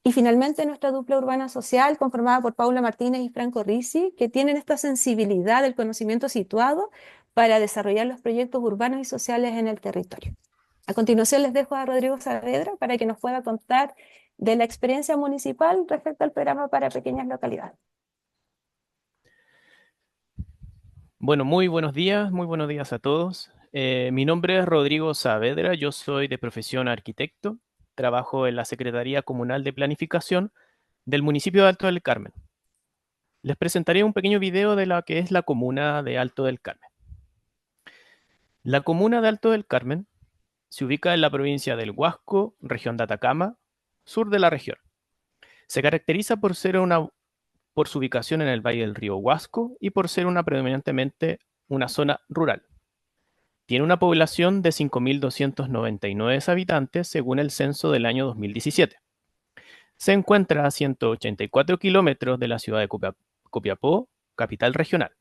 Y finalmente nuestra dupla urbana social, conformada por Paula Martínez y Franco Risi, que tienen esta sensibilidad del conocimiento situado para desarrollar los proyectos urbanos y sociales en el territorio. A continuación les dejo a Rodrigo Saavedra para que nos pueda contar de la experiencia municipal respecto al programa para pequeñas localidades. Bueno, muy buenos días a todos. Mi nombre es Rodrigo Saavedra, yo soy de profesión arquitecto, trabajo en la Secretaría Comunal de Planificación del municipio de Alto del Carmen. Les presentaré un pequeño video de la que es la comuna de Alto del Carmen. La comuna de Alto del Carmen se ubica en la provincia del Huasco, región de Atacama, sur de la región. Se caracteriza por ser una por su ubicación en el valle del río Huasco y por ser predominantemente una zona rural. Tiene una población de 5.299 habitantes según el censo del año 2017. Se encuentra a 184 kilómetros de la ciudad de Copiapó, capital regional.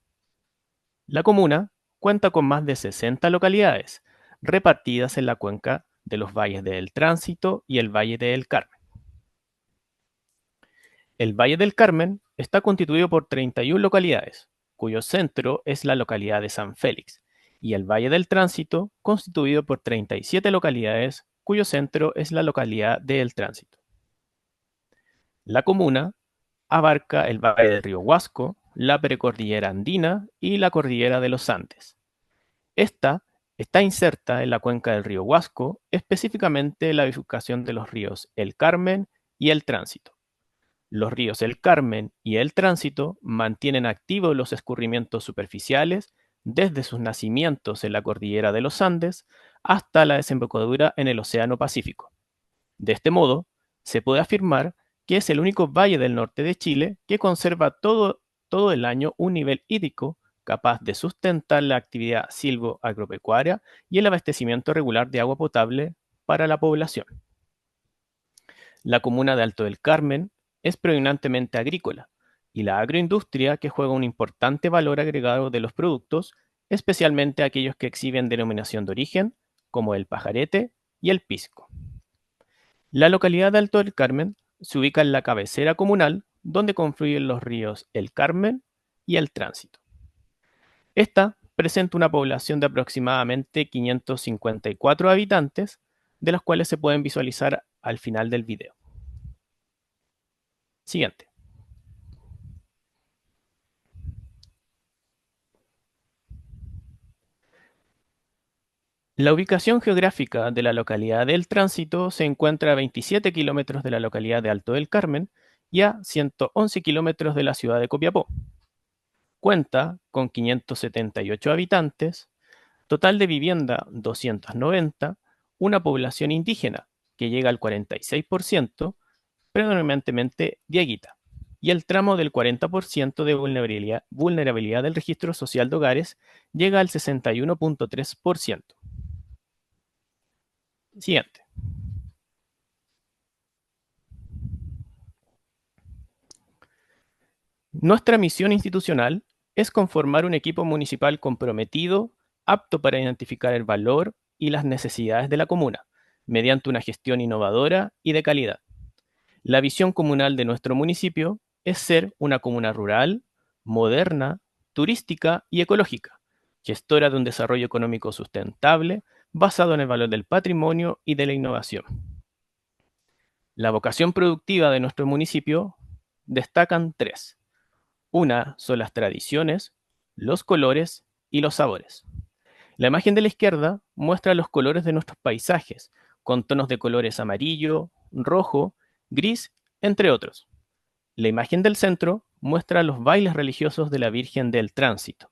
La comuna cuenta con más de 60 localidades, repartidas en la cuenca de los valles del Tránsito y el Valle del Carmen. El Valle del Carmen está constituido por 31 localidades, cuyo centro es la localidad de San Félix, y el Valle del Tránsito, constituido por 37 localidades, cuyo centro es la localidad de El Tránsito. La comuna abarca el valle del río Huasco, la precordillera andina y la cordillera de los Andes. Esta está inserta en la cuenca del río Huasco, específicamente la bifurcación de los ríos El Carmen y El Tránsito. Los ríos El Carmen y El Tránsito mantienen activos los escurrimientos superficiales desde sus nacimientos en la cordillera de los Andes hasta la desembocadura en el Océano Pacífico. De este modo, se puede afirmar que es el único valle del norte de Chile que conserva todo el año un nivel hídrico capaz de sustentar la actividad silvo-agropecuaria y el abastecimiento regular de agua potable para la población. La comuna de Alto del Carmen es predominantemente agrícola y la agroindustria que juega un importante valor agregado de los productos, especialmente aquellos que exhiben denominación de origen, como el pajarete y el pisco. La localidad de Alto del Carmen se ubica en la cabecera comunal donde confluyen los ríos El Carmen y El Tránsito. Esta presenta una población de aproximadamente 554 habitantes, de los cuales se pueden visualizar al final del video. Siguiente. La ubicación geográfica de la localidad del Tránsito se encuentra a 27 kilómetros de la localidad de Alto del Carmen y a 111 kilómetros de la ciudad de Copiapó. Cuenta con 578 habitantes, total de vivienda 290, una población indígena que llega al 46%, predominantemente dieguita, y el tramo del 40% de vulnerabilidad del registro social de hogares llega al 61.3%. Siguiente. Nuestra misión institucional es conformar un equipo municipal comprometido, apto para identificar el valor y las necesidades de la comuna, mediante una gestión innovadora y de calidad. La visión comunal de nuestro municipio es ser una comuna rural, moderna, turística y ecológica, gestora de un desarrollo económico sustentable basado en el valor del patrimonio y de la innovación. La vocación productiva de nuestro municipio destacan tres. Una son las tradiciones, los colores y los sabores. La imagen de la izquierda muestra los colores de nuestros paisajes, con tonos de colores amarillo, rojo, gris, entre otros. La imagen del centro muestra los bailes religiosos de la Virgen del Tránsito.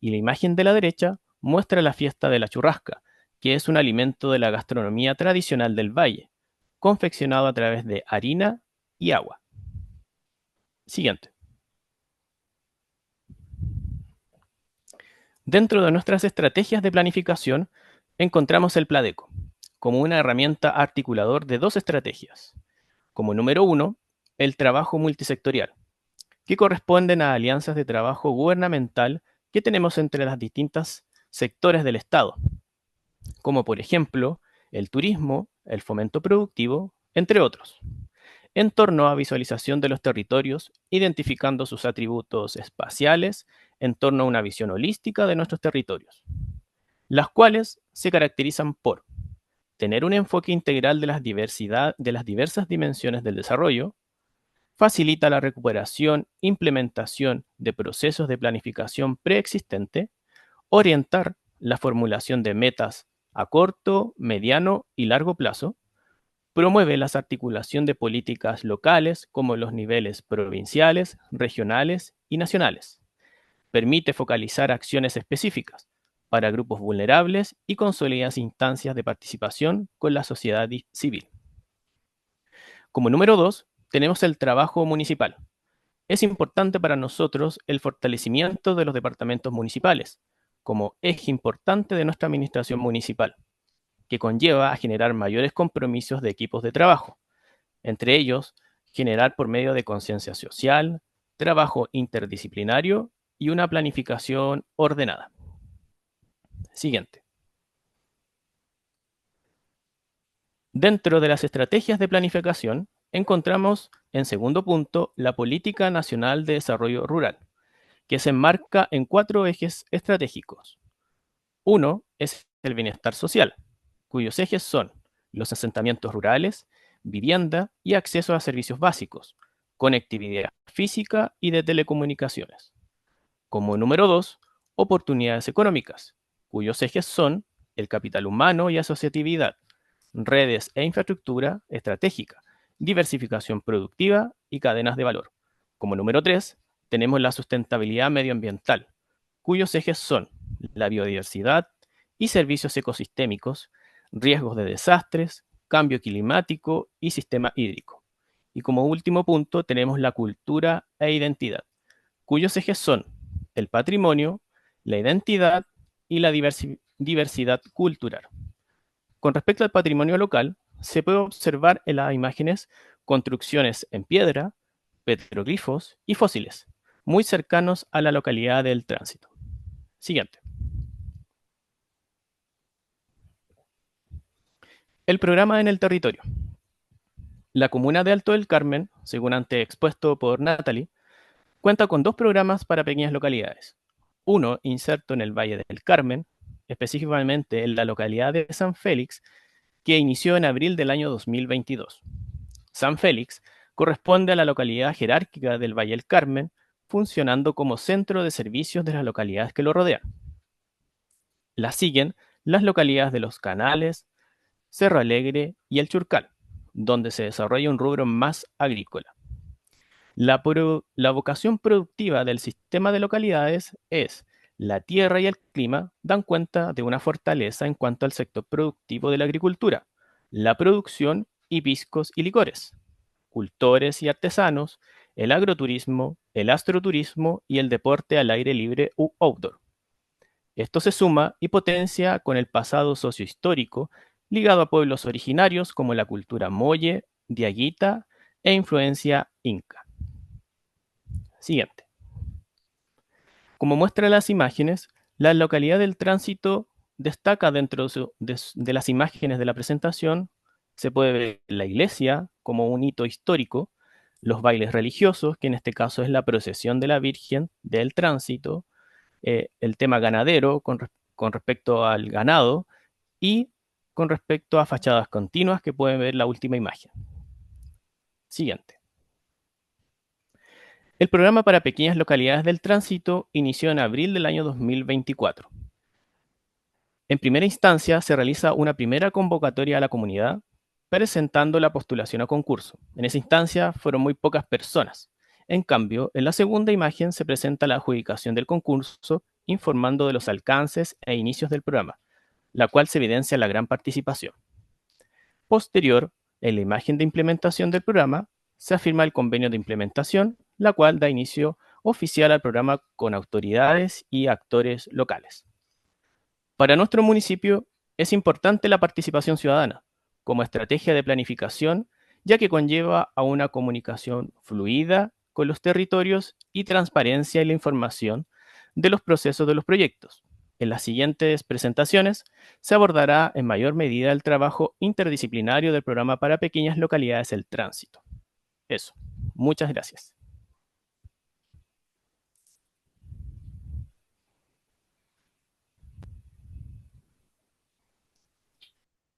Y la imagen de la derecha muestra la fiesta de la churrasca, que es un alimento de la gastronomía tradicional del valle, confeccionado a través de harina y agua. Siguiente. Dentro de nuestras estrategias de planificación encontramos el Pladeco, como una herramienta articulador de dos estrategias. Como número uno, el trabajo multisectorial, que corresponden a alianzas de trabajo gubernamental que tenemos entre las distintas sectores del Estado, como por ejemplo el turismo, el fomento productivo, entre otros, en torno a visualización de los territorios, identificando sus atributos espaciales en torno a una visión holística de nuestros territorios, las cuales se caracterizan por tener un enfoque integral de las diversas dimensiones del desarrollo, facilita la recuperación, implementación de procesos de planificación preexistente, orientar la formulación de metas a corto, mediano y largo plazo, promueve la articulación de políticas locales como los niveles provinciales, regionales y nacionales. Permite focalizar acciones específicas para grupos vulnerables y consolida instancias de participación con la sociedad civil. Como número 2, tenemos el trabajo municipal, es importante para nosotros el fortalecimiento de los departamentos municipales, como eje importante de nuestra administración municipal, que conlleva a generar mayores compromisos de equipos de trabajo, entre ellos, generar por medio de conciencia social, trabajo interdisciplinario y una planificación ordenada. Siguiente. Dentro de las estrategias de planificación, encontramos en segundo punto la Política Nacional de Desarrollo Rural, que se enmarca en 4 ejes estratégicos. Uno es el bienestar social, cuyos ejes son los asentamientos rurales, vivienda y acceso a servicios básicos, conectividad física y de telecomunicaciones. Como número 2, oportunidades económicas, cuyos ejes son el capital humano y asociatividad, redes e infraestructura estratégica, diversificación productiva y cadenas de valor. Como número 3, tenemos la sustentabilidad medioambiental, cuyos ejes son la biodiversidad y servicios ecosistémicos, riesgos de desastres, cambio climático y sistema hídrico. Y como último punto tenemos la cultura e identidad, cuyos ejes son el patrimonio, la identidad y la diversidad cultural. Con respecto al patrimonio local, se puede observar en las imágenes construcciones en piedra, petroglifos y fósiles, muy cercanos a la localidad del Tránsito. Siguiente. El programa en el territorio. La comuna de Alto del Carmen, según antes expuesto por Natalie, cuenta con 2 programas para pequeñas localidades. Uno inserto en el Valle del Carmen, específicamente en la localidad de San Félix, que inició en abril del año 2022. San Félix corresponde a la localidad jerárquica del Valle del Carmen, funcionando como centro de servicios de las localidades que lo rodean. La siguen las localidades de Los Canales, Cerro Alegre y El Churcal, donde se desarrolla un rubro más agrícola. La vocación productiva del sistema de localidades es la tierra y el clima dan cuenta de una fortaleza en cuanto al sector productivo de la agricultura, la producción y piscos y licores, cultores y artesanos, el agroturismo, el astroturismo y el deporte al aire libre u outdoor. Esto se suma y potencia con el pasado sociohistórico ligado a pueblos originarios como la cultura molle, diaguita e influencia inca. Siguiente. Como muestran las imágenes, la localidad del Tránsito destaca dentro de las imágenes de la presentación. Se puede ver la iglesia como un hito histórico, los bailes religiosos, que en este caso es la procesión de la Virgen del Tránsito, el tema ganadero con respecto al ganado y con respecto a fachadas continuas que pueden ver la última imagen. Siguiente. El programa para pequeñas localidades del Tránsito inició en abril del año 2024. En primera instancia, se realiza una primera convocatoria a la comunidad, presentando la postulación a concurso. En esa instancia fueron muy pocas personas. En cambio, en la segunda imagen se presenta la adjudicación del concurso, informando de los alcances e inicios del programa, la cual se evidencia la gran participación. Posterior, en la imagen de implementación del programa, se afirma el convenio de implementación, la cual da inicio oficial al programa con autoridades y actores locales. Para nuestro municipio es importante la participación ciudadana como estrategia de planificación, ya que conlleva a una comunicación fluida con los territorios y transparencia en la información de los procesos de los proyectos. En las siguientes presentaciones se abordará en mayor medida el trabajo interdisciplinario del programa para pequeñas localidades El Tránsito. Eso. Muchas gracias.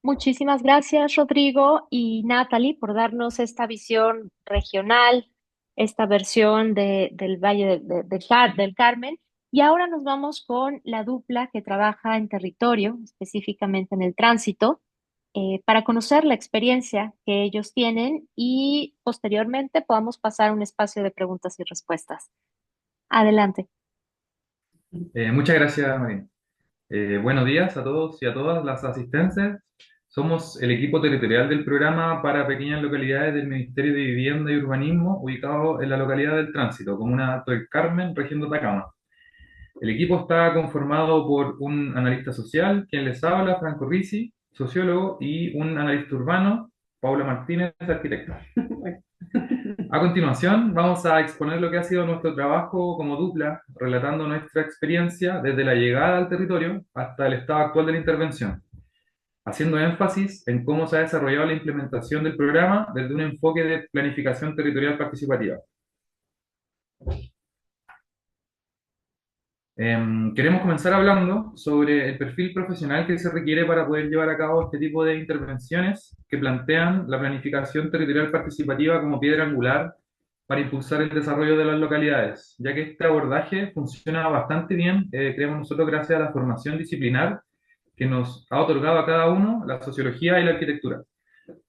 Muchísimas gracias, Rodrigo y Natalie, por darnos esta visión regional, esta versión del Valle del Carmen. Y ahora nos vamos con la dupla que trabaja en territorio, específicamente en el tránsito, para conocer la experiencia que ellos tienen y posteriormente podamos pasar a un espacio de preguntas y respuestas. Adelante. Muchas gracias, María. Buenos días a todos y a todas las asistentes. Somos el equipo territorial del programa para pequeñas localidades del Ministerio de Vivienda y Urbanismo, ubicado en la localidad del Tránsito, comuna de Alto del Carmen, región de Atacama. El equipo está conformado por un analista social, quien les habla, Franco Risi, sociólogo, y un analista urbano, Paula Martínez, arquitecta. A continuación, vamos a exponer lo que ha sido nuestro trabajo como dupla, relatando nuestra experiencia desde la llegada al territorio hasta el estado actual de la intervención, haciendo énfasis en cómo se ha desarrollado la implementación del programa desde un enfoque de planificación territorial participativa. Queremos comenzar hablando sobre el perfil profesional que se requiere para poder llevar a cabo este tipo de intervenciones que plantean la planificación territorial participativa como piedra angular para impulsar el desarrollo de las localidades, ya que este abordaje funciona bastante bien, creemos nosotros, gracias a la formación disciplinar que nos ha otorgado a cada uno la sociología y la arquitectura.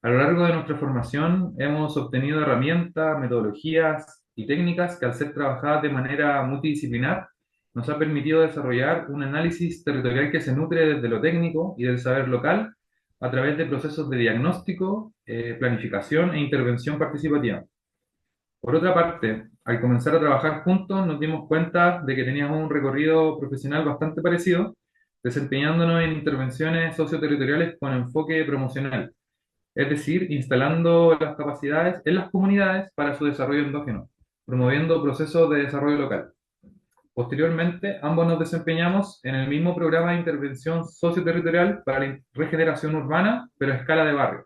A lo largo de nuestra formación hemos obtenido herramientas, metodologías y técnicas que, al ser trabajadas de manera multidisciplinar, nos ha permitido desarrollar un análisis territorial que se nutre desde lo técnico y del saber local a través de procesos de diagnóstico, planificación e intervención participativa. Por otra parte, al comenzar a trabajar juntos nos dimos cuenta de que teníamos un recorrido profesional bastante parecido, desempeñándonos en intervenciones socioterritoriales con enfoque promocional, es decir, instalando las capacidades en las comunidades para su desarrollo endógeno, promoviendo procesos de desarrollo local. Posteriormente, ambos nos desempeñamos en el mismo programa de intervención socioterritorial para la regeneración urbana, pero a escala de barrio.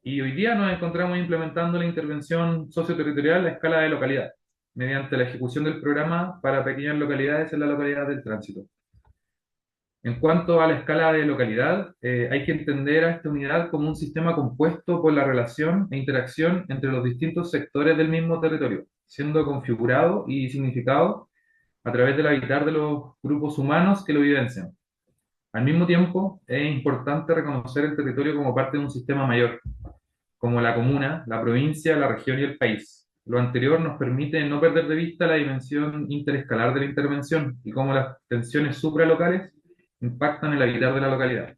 Y hoy día nos encontramos implementando la intervención socioterritorial a escala de localidad, mediante la ejecución del programa para pequeñas localidades en la localidad del Tránsito. En cuanto a la escala de localidad, hay que entender a esta unidad como un sistema compuesto por la relación e interacción entre los distintos sectores del mismo territorio, siendo configurado y significado a través del habitar de los grupos humanos que lo vivencian. Al mismo tiempo, es importante reconocer el territorio como parte de un sistema mayor, como la comuna, la provincia, la región y el país. Lo anterior nos permite no perder de vista la dimensión interescalar de la intervención y cómo las tensiones supralocales impactan el habitar de la localidad.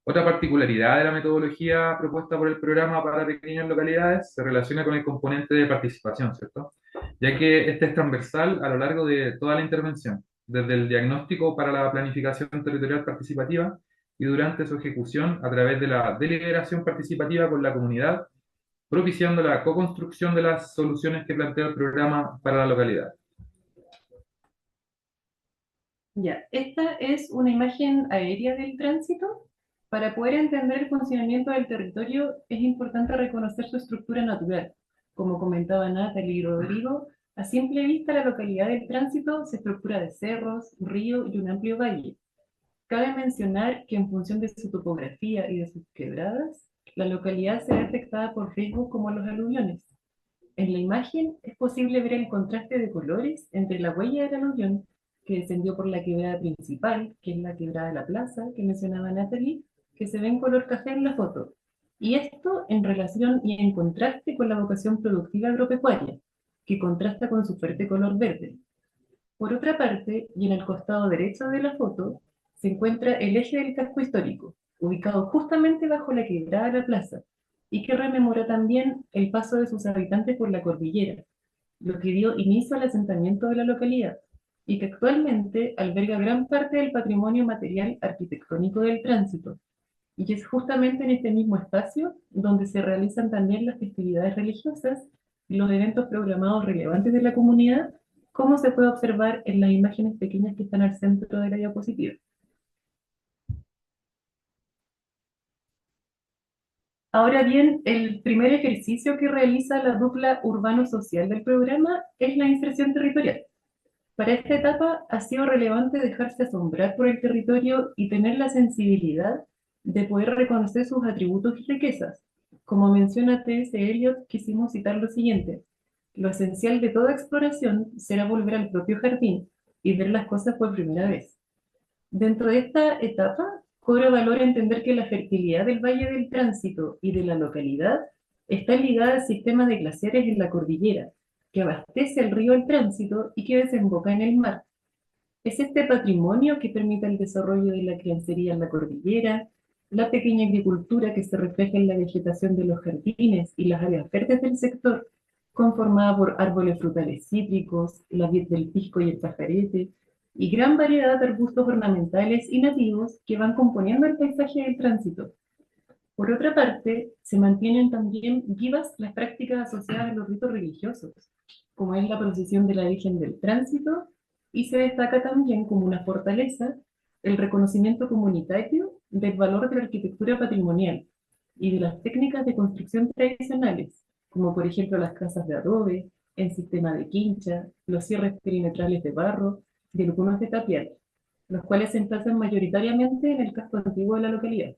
Otra particularidad de la metodología propuesta por el programa para pequeñas localidades se relaciona con el componente de participación, ¿cierto? Ya que este es transversal a lo largo de toda la intervención, desde el diagnóstico para la planificación territorial participativa y durante su ejecución a través de la deliberación participativa con la comunidad, propiciando la co-construcción de las soluciones que plantea el programa para la localidad. Ya, esta es una imagen aérea del tránsito. Para poder entender el funcionamiento del territorio es importante reconocer su estructura natural. Como comentaba Natalie y Rodrigo, a simple vista la localidad del tránsito se estructura de cerros, río y un amplio valle. Cabe mencionar que en función de su topografía y de sus quebradas, la localidad se ve afectada por riesgos como los aluviones. En la imagen es posible ver el contraste de colores entre la huella del aluvión que descendió por la quebrada principal, que es la quebrada de la plaza, que mencionaba Natalie, que se ve en color café en la foto. Y esto en relación y en contraste con la vocación productiva agropecuaria, que contrasta con su fuerte color verde. Por otra parte, y en el costado derecho de la foto, se encuentra el eje del casco histórico, ubicado justamente bajo la quebrada de la plaza, y que rememora también el paso de sus habitantes por la cordillera, lo que dio inicio al asentamiento de la localidad, y que actualmente alberga gran parte del patrimonio material arquitectónico del tránsito, y es justamente en este mismo espacio donde se realizan también las festividades religiosas y los eventos programados relevantes de la comunidad, como se puede observar en las imágenes pequeñas que están al centro de la diapositiva. Ahora bien, el primer ejercicio que realiza la dupla urbano-social del programa es la inserción territorial. Para esta etapa ha sido relevante dejarse asombrar por el territorio y tener la sensibilidad de poder reconocer sus atributos y riquezas. Como menciona T.S. Eliot, quisimos citar lo siguiente: lo esencial de toda exploración será volver al propio jardín y ver las cosas por primera vez. Dentro de esta etapa, cobra valor entender que la fertilidad del Valle del Tránsito y de la localidad está ligada al sistema de glaciares en la cordillera, que abastece el río El Tránsito y que desemboca en el mar. Es este patrimonio que permite el desarrollo de la criancería en la cordillera, la pequeña agricultura que se refleja en la vegetación de los jardines y las áreas verdes del sector, conformada por árboles frutales cítricos, la vid del pisco y el pajarete, y gran variedad de arbustos ornamentales y nativos que van componiendo el paisaje del tránsito. Por otra parte, se mantienen también vivas las prácticas asociadas a los ritos religiosos, como es la procesión de la Virgen del Tránsito, y se destaca también como una fortaleza el reconocimiento comunitario del valor de la arquitectura patrimonial y de las técnicas de construcción tradicionales, como por ejemplo las casas de adobe, en sistema de quincha, los cierres perimetrales de barro y algunos de tapial, los cuales se emplazan mayoritariamente en el casco antiguo de la localidad.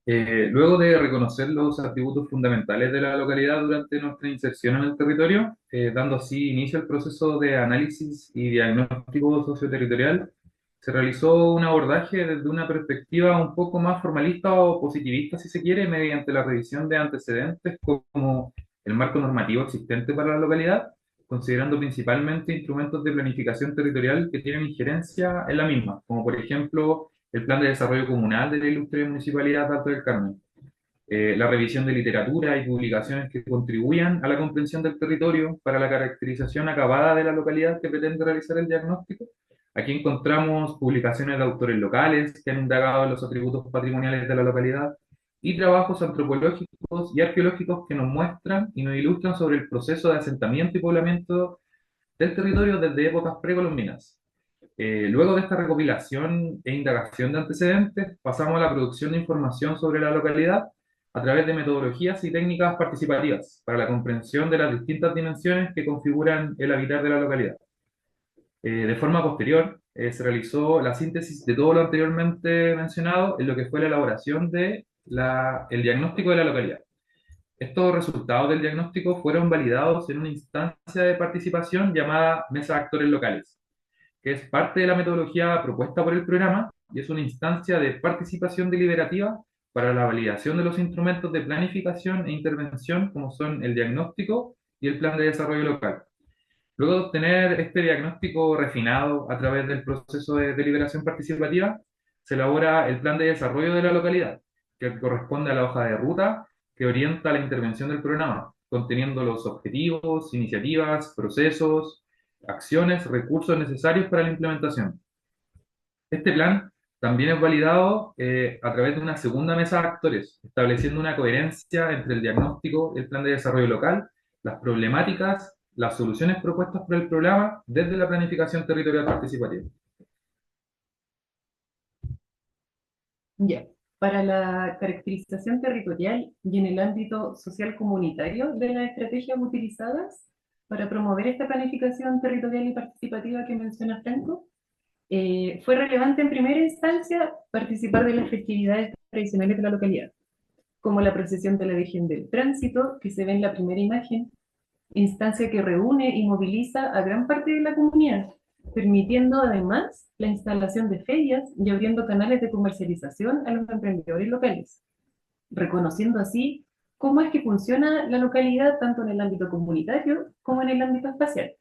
Luego de reconocer los atributos fundamentales de la localidad durante nuestra inserción en el territorio, dando así inicio al proceso de análisis y diagnóstico socioterritorial, se realizó un abordaje desde una perspectiva un poco más formalista o positivista, si se quiere, mediante la revisión de antecedentes como el marco normativo existente para la localidad, considerando principalmente instrumentos de planificación territorial que tienen injerencia en la misma, como por ejemplo el Plan de Desarrollo Comunal de la Ilustre Municipalidad de Alto del Carmen, la revisión de literatura y publicaciones que contribuyan a la comprensión del territorio para la caracterización acabada de la localidad que pretende realizar el diagnóstico. Aquí encontramos publicaciones de autores locales que han indagado en los atributos patrimoniales de la localidad y trabajos antropológicos y arqueológicos que nos muestran y nos ilustran sobre el proceso de asentamiento y poblamiento del territorio desde épocas precolombinas. Luego de esta recopilación e indagación de antecedentes, pasamos a la producción de información sobre la localidad a través de metodologías y técnicas participativas para la comprensión de las distintas dimensiones que configuran el habitar de la localidad. De forma posterior, se realizó la síntesis de todo lo anteriormente mencionado en lo que fue la elaboración de el diagnóstico de la localidad. Estos resultados del diagnóstico fueron validados en una instancia de participación llamada Mesa de Actores Locales, que es parte de la metodología propuesta por el programa y es una instancia de participación deliberativa para la validación de los instrumentos de planificación e intervención como son el diagnóstico y el plan de desarrollo local. Luego de obtener este diagnóstico refinado a través del proceso de deliberación participativa, se elabora el plan de desarrollo de la localidad, que corresponde a la hoja de ruta que orienta la intervención del programa, conteniendo los objetivos, iniciativas, procesos, acciones, recursos necesarios para la implementación. Este plan también es validado a través de una segunda mesa de actores, estableciendo una coherencia entre el diagnóstico, el plan de desarrollo local, las problemáticas, las soluciones propuestas por el programa desde la planificación territorial participativa. Ya, para la caracterización territorial y en el ámbito social comunitario de las estrategias utilizadas para promover esta planificación territorial y participativa que menciona Franco, fue relevante en primera instancia participar de las festividades tradicionales de la localidad, como la procesión de la Virgen del Tránsito, que se ve en la primera imagen, instancia que reúne y moviliza a gran parte de la comunidad, permitiendo además la instalación de ferias y abriendo canales de comercialización a los emprendedores locales, reconociendo así cómo es que funciona la localidad tanto en el ámbito comunitario como en el ámbito espacial.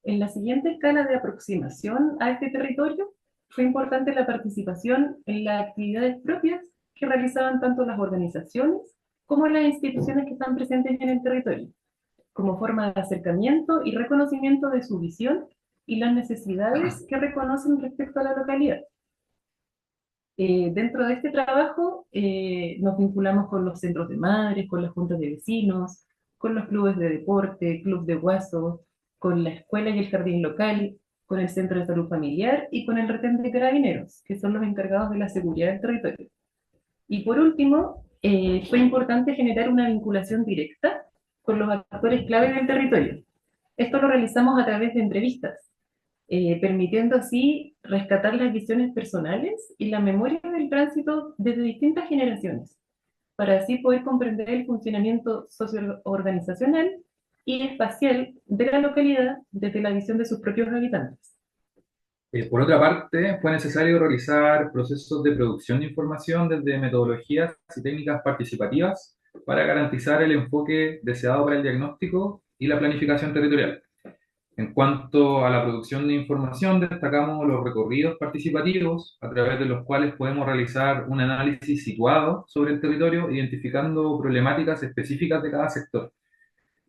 En la siguiente escala de aproximación a este territorio, fue importante la participación en las actividades propias que realizaban tanto las organizaciones como las instituciones que están presentes en el territorio, como forma de acercamiento y reconocimiento de su visión y las necesidades que reconocen respecto a la localidad. Dentro de este trabajo nos vinculamos con los centros de madres, con las juntas de vecinos, con los clubes de deporte, club de guasos, con la escuela y el jardín local, con el centro de salud familiar y con el retén de carabineros, que son los encargados de la seguridad del territorio. Y por último, fue importante generar una vinculación directa con los actores clave del territorio. Esto lo realizamos a través de entrevistas, permitiendo así rescatar las visiones personales y la memoria del tránsito desde distintas generaciones, para así poder comprender el funcionamiento socioorganizacional y espacial de la localidad desde la visión de sus propios habitantes. Por otra parte, fue necesario realizar procesos de producción de información desde metodologías y técnicas participativas para garantizar el enfoque deseado para el diagnóstico y la planificación territorial. En cuanto a la producción de información, destacamos los recorridos participativos, a través de los cuales podemos realizar un análisis situado sobre el territorio, identificando problemáticas específicas de cada sector.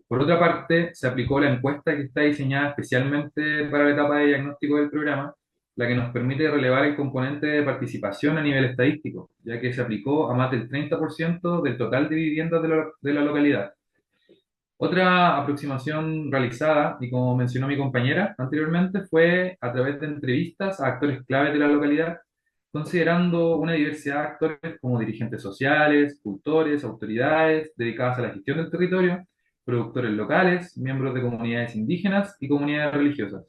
Por otra parte, se aplicó la encuesta que está diseñada especialmente para la etapa de diagnóstico del programa, la que nos permite relevar el componente de participación a nivel estadístico, ya que se aplicó a más del 30% del total de viviendas de la localidad. Otra aproximación realizada, y como mencionó mi compañera anteriormente, fue a través de entrevistas a actores claves de la localidad, considerando una diversidad de actores como dirigentes sociales, cultores, autoridades dedicadas a la gestión del territorio, productores locales, miembros de comunidades indígenas y comunidades religiosas.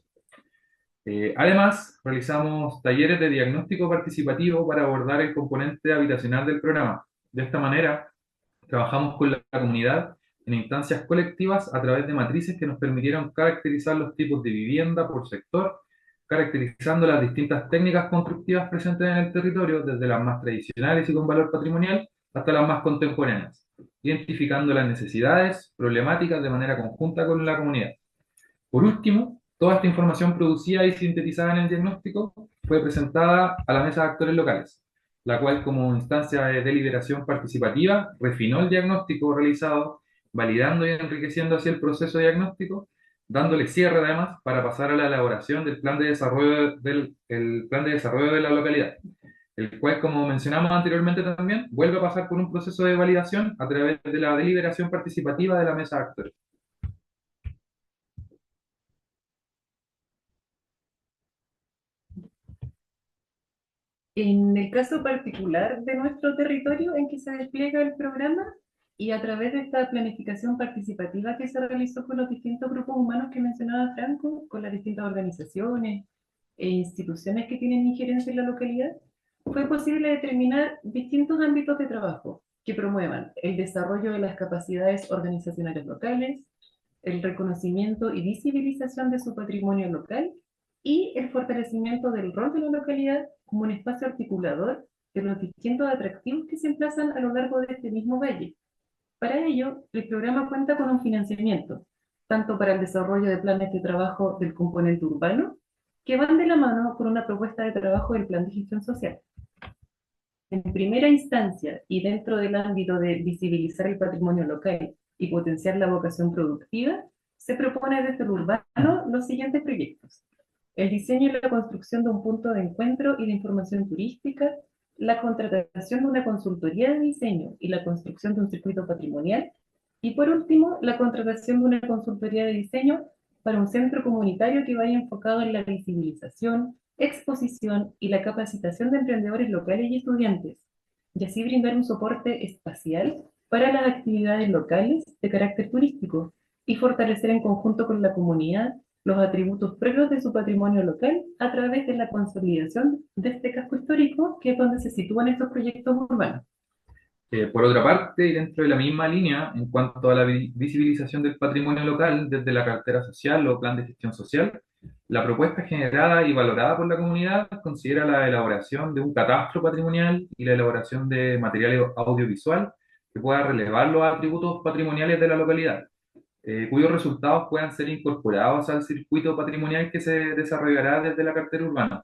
Además, realizamos talleres de diagnóstico participativo para abordar el componente habitacional del programa. De esta manera, trabajamos con la comunidad en instancias colectivas a través de matrices que nos permitieron caracterizar los tipos de vivienda por sector, caracterizando las distintas técnicas constructivas presentes en el territorio, desde las más tradicionales y con valor patrimonial hasta las más contemporáneas, identificando las necesidades, problemáticas de manera conjunta con la comunidad. Por último, toda esta información producida y sintetizada en el diagnóstico fue presentada a la mesa de actores locales, la cual, como instancia de deliberación participativa, refinó el diagnóstico realizado, validando y enriqueciendo así el proceso diagnóstico, dándole cierre además para pasar a la elaboración del plan de desarrollo el plan de desarrollo de la localidad, el cual, como mencionamos anteriormente también, vuelve a pasar por un proceso de validación a través de la deliberación participativa de la mesa de actores. En el caso particular de nuestro territorio en que se despliega el programa y a través de esta planificación participativa que se realizó con los distintos grupos humanos que mencionaba Franco, con las distintas organizaciones e instituciones que tienen injerencia en la localidad, fue posible determinar distintos ámbitos de trabajo que promuevan el desarrollo de las capacidades organizacionales locales, el reconocimiento y visibilización de su patrimonio local y el fortalecimiento del rol de la localidad como un espacio articulador de los distintos atractivos que se emplazan a lo largo de este mismo valle. Para ello, el programa cuenta con un financiamiento, tanto para el desarrollo de planes de trabajo del componente urbano, que van de la mano con una propuesta de trabajo del plan de gestión social. En primera instancia, y dentro del ámbito de visibilizar el patrimonio local y potenciar la vocación productiva, se propone desde lo urbano los siguientes proyectos: el diseño y la construcción de un punto de encuentro y de información turística, la contratación de una consultoría de diseño y la construcción de un circuito patrimonial, y por último, la contratación de una consultoría de diseño para un centro comunitario que vaya enfocado en la visibilización, exposición y la capacitación de emprendedores locales y estudiantes, y así brindar un soporte espacial para las actividades locales de carácter turístico y fortalecer en conjunto con la comunidad los atributos propios de su patrimonio local a través de la consolidación de este casco histórico, que es donde se sitúan estos proyectos urbanos. Por otra parte, y dentro de la misma línea, en cuanto a la visibilización del patrimonio local desde la cartera social o plan de gestión social, la propuesta generada y valorada por la comunidad considera la elaboración de un catastro patrimonial y la elaboración de material audiovisual que pueda relevar los atributos patrimoniales de la localidad, cuyos resultados puedan ser incorporados al circuito patrimonial que se desarrollará desde la cartera urbana.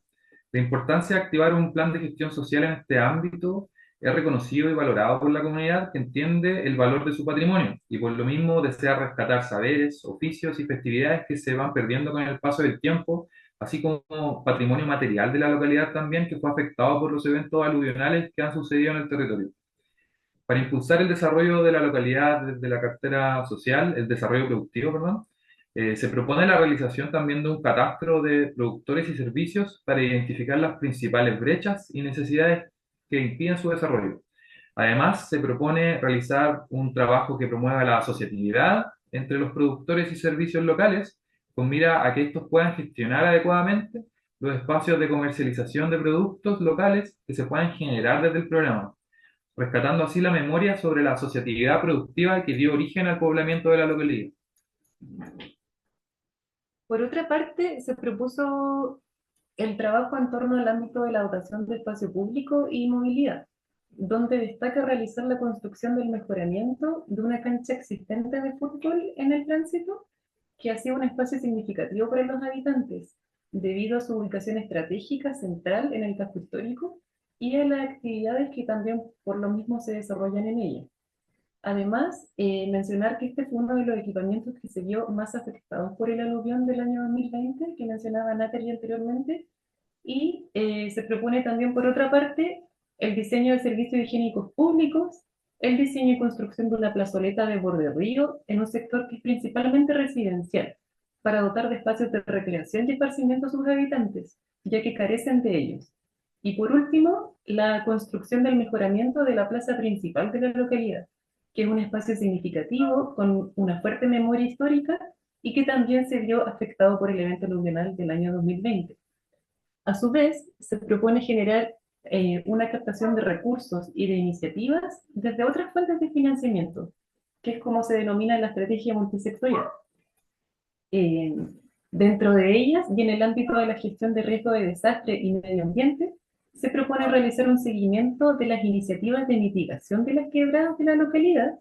La importancia de activar un plan de gestión social en este ámbito es reconocido y valorado por la comunidad, que entiende el valor de su patrimonio y por lo mismo desea rescatar saberes, oficios y festividades que se van perdiendo con el paso del tiempo, así como patrimonio material de la localidad también, que fue afectado por los eventos aluvionales que han sucedido en el territorio. Para impulsar el desarrollo de la localidad desde la cartera social, el desarrollo productivo, perdón, se propone la realización también de un catastro de productores y servicios para identificar las principales brechas y necesidades que impiden su desarrollo. Además, se propone realizar un trabajo que promueva la asociatividad entre los productores y servicios locales, con mira a que estos puedan gestionar adecuadamente los espacios de comercialización de productos locales que se puedan generar desde el programa, rescatando así la memoria sobre la asociatividad productiva que dio origen al poblamiento de la localidad. Por otra parte, se propuso el trabajo en torno al ámbito de la dotación de espacio público y movilidad, donde destaca realizar la construcción del mejoramiento de una cancha existente de fútbol en el tránsito que ha sido un espacio significativo para los habitantes, debido a su ubicación estratégica central en el casco histórico y a las actividades que también por lo mismo se desarrollan en ella. Además, mencionar que este fue uno de los equipamientos que se vio más afectados por el aluvión del año 2020, que mencionaba Natalie anteriormente, y se propone también, por otra parte, el diseño de servicios higiénicos públicos, el diseño y construcción de una plazoleta de borde río en un sector que es principalmente residencial, para dotar de espacios de recreación y esparcimiento a sus habitantes, ya que carecen de ellos. Y por último, la construcción del mejoramiento de la plaza principal de la localidad, que es un espacio significativo con una fuerte memoria histórica y que también se vio afectado por el evento aluvional del año 2020. A su vez, se propone generar una captación de recursos y de iniciativas desde otras fuentes de financiamiento, que es como se denomina la estrategia multisectorial. Eh, Dentro de ellas, y en el ámbito de la gestión de riesgo de desastre y medio ambiente, se propone realizar un seguimiento de las iniciativas de mitigación de las quebradas de la localidad,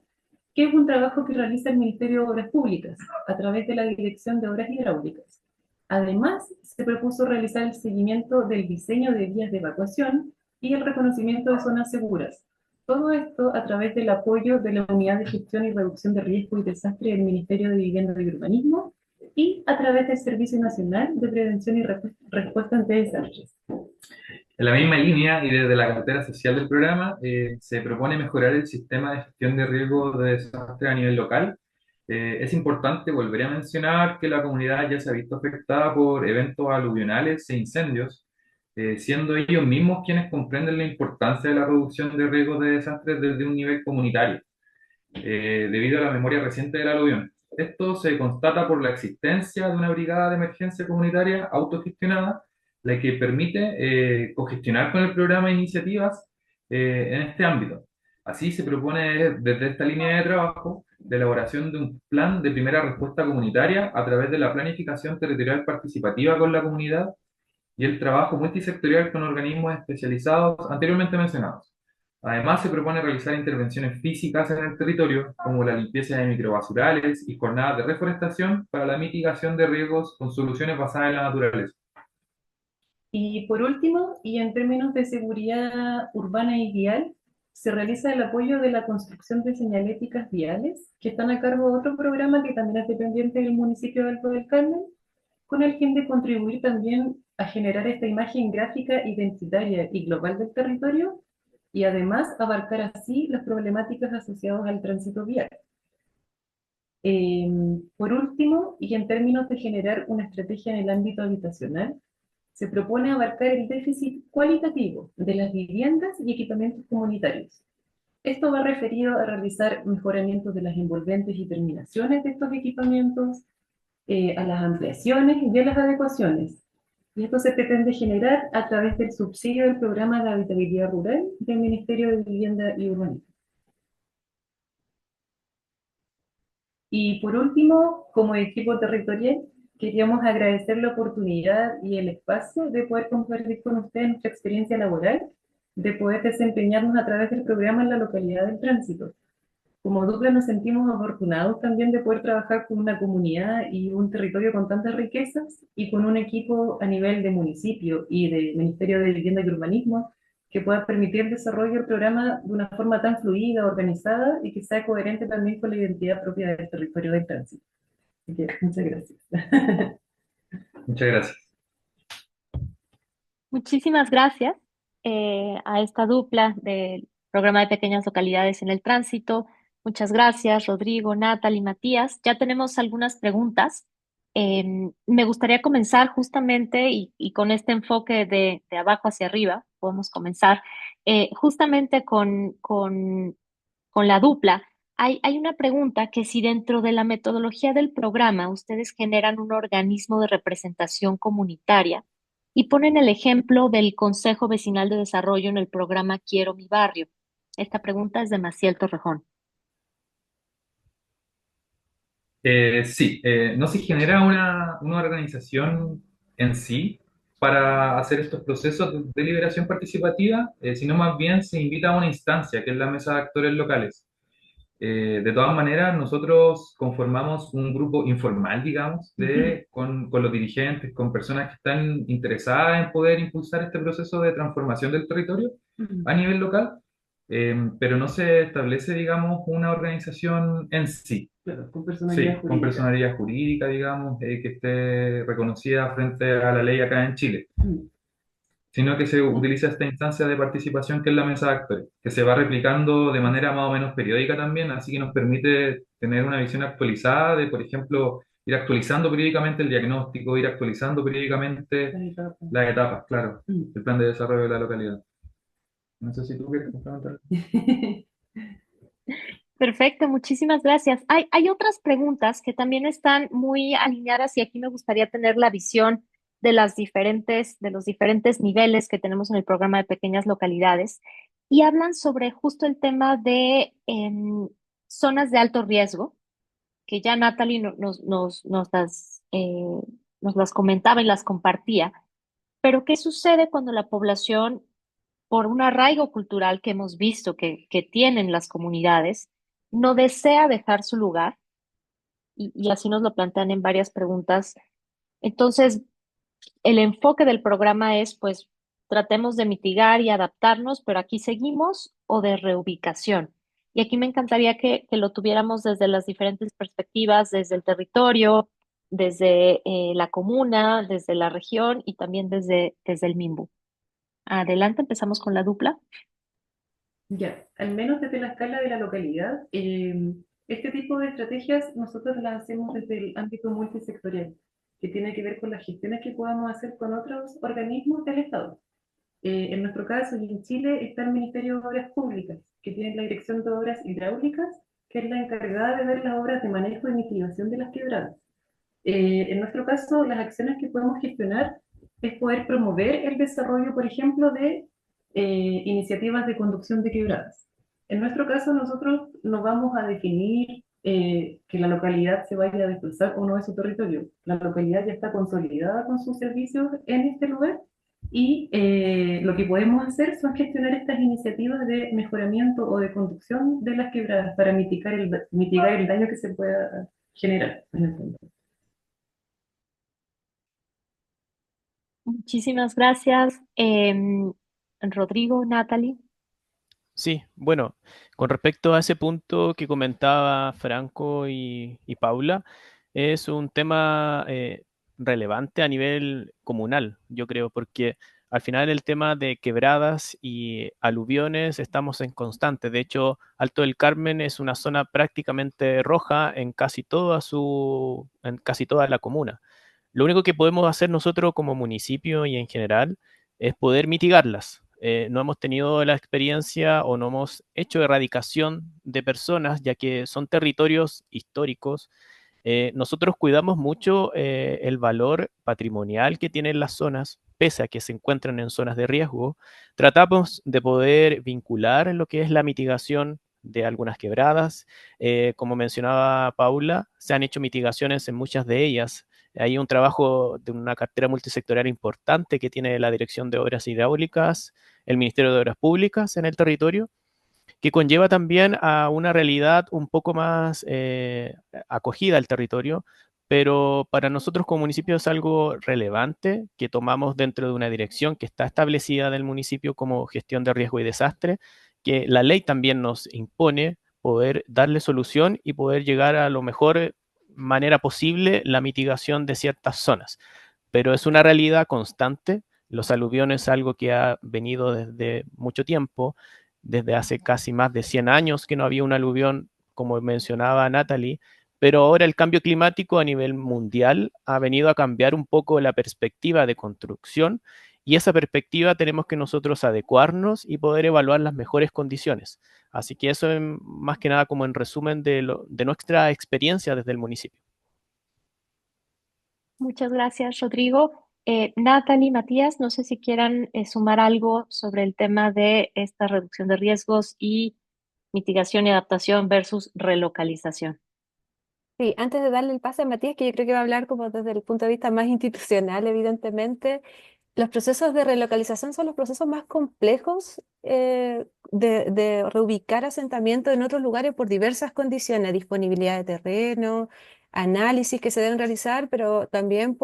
que es un trabajo que realiza el Ministerio de Obras Públicas a través de la Dirección de Obras Hidráulicas. Además, se propuso realizar el seguimiento del diseño de vías de evacuación y el reconocimiento de zonas seguras. Todo esto a través del apoyo de la Unidad de Gestión y Reducción de Riesgo y Desastre del Ministerio de Vivienda y Urbanismo y a través del Servicio Nacional de Prevención y Respuesta ante Desastres. En la misma línea y desde la cartera social del programa, se propone mejorar el sistema de gestión de riesgo de desastre a nivel local. Es importante volver a mencionar que la comunidad ya se ha visto afectada por eventos aluvionales e incendios, siendo ellos mismos quienes comprenden la importancia de la reducción de riesgos de desastres desde un nivel comunitario, debido a la memoria reciente del aluvión. Esto se constata por la existencia de una brigada de emergencia comunitaria autogestionada, la que permite cogestionar con el programa de iniciativas en este ámbito. Así se propone desde esta línea de trabajo la elaboración de un plan de primera respuesta comunitaria a través de la planificación territorial participativa con la comunidad y el trabajo multisectorial con organismos especializados anteriormente mencionados. Además, se propone realizar intervenciones físicas en el territorio, como la limpieza de microbasurales y jornadas de reforestación para la mitigación de riesgos con soluciones basadas en la naturaleza. Y por último, y en términos de seguridad urbana y vial, se realiza el apoyo de la construcción de señaléticas viales, que están a cargo de otro programa que también es dependiente del municipio de Alto del Carmen, con el fin de contribuir también a generar esta imagen gráfica identitaria y global del territorio y además abarcar así las problemáticas asociadas al tránsito vial. Por último, y en términos de generar una estrategia en el ámbito habitacional, se propone abarcar el déficit cualitativo de las viviendas y equipamientos comunitarios. Esto va referido a realizar mejoramientos de las envolventes y terminaciones de estos equipamientos, a las ampliaciones y a las adecuaciones. Y esto se pretende generar a través del subsidio del programa de habitabilidad rural del Ministerio de Vivienda y Urbanismo. Y por último, como equipo territorial, queríamos agradecer la oportunidad y el espacio de poder compartir con ustedes nuestra experiencia laboral, de poder desempeñarnos a través del programa en la localidad del Tránsito. Como dupla nos sentimos afortunados también de poder trabajar con una comunidad y un territorio con tantas riquezas y con un equipo a nivel de municipio y de Ministerio de Vivienda y Urbanismo que pueda permitir el desarrollo del programa de una forma tan fluida, organizada y que sea coherente también con la identidad propia del territorio del tránsito. Así que muchas gracias. Muchas gracias. Muchísimas gracias a esta dupla del programa de pequeñas localidades en el tránsito. Muchas gracias, Rodrigo, Natalie, Matías. Ya tenemos algunas preguntas. Me gustaría comenzar justamente y con este enfoque de abajo hacia arriba, podemos comenzar justamente con la dupla. Hay una pregunta que si dentro de la metodología del programa ustedes generan un organismo de representación comunitaria y ponen el ejemplo del Consejo Vecinal de Desarrollo en el programa Quiero mi barrio. Esta pregunta es de Maciel Torrejón. Sí, no se genera una organización en sí para hacer estos procesos de deliberación participativa, sino más bien se invita a una instancia, que es la mesa de actores locales. De todas maneras, nosotros conformamos un grupo informal, digamos, con los dirigentes, con personas que están interesadas en poder impulsar este proceso de transformación del territorio a nivel local, pero no se establece, digamos, una organización en sí. Claro, con Sí, personalidad con jurídica. personalidad jurídica, digamos, que esté reconocida frente a la ley acá en Chile, sino que se utiliza esta instancia de participación que es la mesa de actores, que se va replicando de manera más o menos periódica también, así que nos permite tener una visión actualizada de, por ejemplo, ir actualizando periódicamente el diagnóstico, ir actualizando periódicamente Las etapas. las etapas, claro, Mm. el plan de desarrollo de la localidad. No sé si tú quieres complementar. Perfecto, muchísimas gracias. Hay otras preguntas que también están muy alineadas y aquí me gustaría tener la visión de los diferentes niveles que tenemos en el programa de pequeñas localidades y hablan sobre justo el tema de zonas de alto riesgo, que ya Natalie nos las comentaba y las compartía. Pero ¿qué sucede cuando la población, por un arraigo cultural que hemos visto que tienen las comunidades, no desea dejar su lugar? Y así nos lo plantean en varias preguntas. Entonces, el enfoque del programa es, pues, tratemos de mitigar y adaptarnos, pero aquí seguimos, o de reubicación. Y aquí me encantaría que lo tuviéramos desde las diferentes perspectivas, desde el territorio, desde la comuna, desde la región y también desde el MIMBU. Adelante, empezamos con la dupla. Ya, al menos desde la escala de la localidad, este tipo de estrategias nosotros las hacemos desde el ámbito multisectorial, que tiene que ver con las gestiones que podamos hacer con otros organismos del Estado. En nuestro caso, y en Chile, está el Ministerio de Obras Públicas, que tiene la Dirección de Obras Hidráulicas, que es la encargada de ver las obras de manejo y mitigación de las quebradas. En nuestro caso, las acciones que podemos gestionar es poder promover el desarrollo, por ejemplo, de iniciativas de conducción de quebradas. En nuestro caso, nosotros no vamos a definir que la localidad se vaya a desplazar o no de su territorio. La localidad ya está consolidada con sus servicios en este lugar y lo que podemos hacer son gestionar estas iniciativas de mejoramiento o de conducción de las quebradas para mitigar el daño que se pueda generar en el fondo. Muchísimas gracias. Rodrigo, Natalie. Sí, bueno, con respecto a ese punto que comentaba Franco y Paula, es un tema relevante a nivel comunal, yo creo, porque al final el tema de quebradas y aluviones estamos en constante. De hecho, Alto del Carmen es una zona prácticamente roja en casi toda la comuna. Lo único que podemos hacer nosotros como municipio y en general es poder mitigarlas. No hemos tenido la experiencia o no hemos hecho erradicación de personas, ya que son territorios históricos. Nosotros cuidamos mucho el valor patrimonial que tienen las zonas, pese a que se encuentran en zonas de riesgo. Tratamos de poder vincular lo que es la mitigación de algunas quebradas. Como mencionaba Paula, se han hecho mitigaciones en muchas de ellas. Hay un trabajo de una cartera multisectorial importante que tiene la Dirección de Obras Hidráulicas, el Ministerio de Obras Públicas en el territorio, que conlleva también a una realidad un poco más acogida al territorio, pero para nosotros como municipio es algo relevante que tomamos dentro de una dirección que está establecida del municipio como gestión de riesgo y desastre, que la ley también nos impone poder darle solución y poder llegar a lo mejor manera posible la mitigación de ciertas zonas. Pero es una realidad constante. Los aluviones es algo que ha venido desde mucho tiempo, desde hace casi más de 100 años que no había un aluvión, como mencionaba Natalie, pero ahora el cambio climático a nivel mundial ha venido a cambiar un poco la perspectiva de construcción y esa perspectiva tenemos que nosotros adecuarnos y poder evaluar las mejores condiciones. Así que eso es más que nada como en resumen de nuestra experiencia desde el municipio. Muchas gracias, Rodrigo. Natalie, Matías, no sé si quieran sumar algo sobre el tema de esta reducción de riesgos y mitigación y adaptación versus relocalización. Sí, antes de darle el pase a Matías, que yo creo que va a hablar como desde el punto de vista más institucional, evidentemente, los procesos de relocalización son los procesos más complejos de reubicar asentamientos en otros lugares por diversas condiciones, disponibilidad de terreno, análisis que se deben realizar, pero también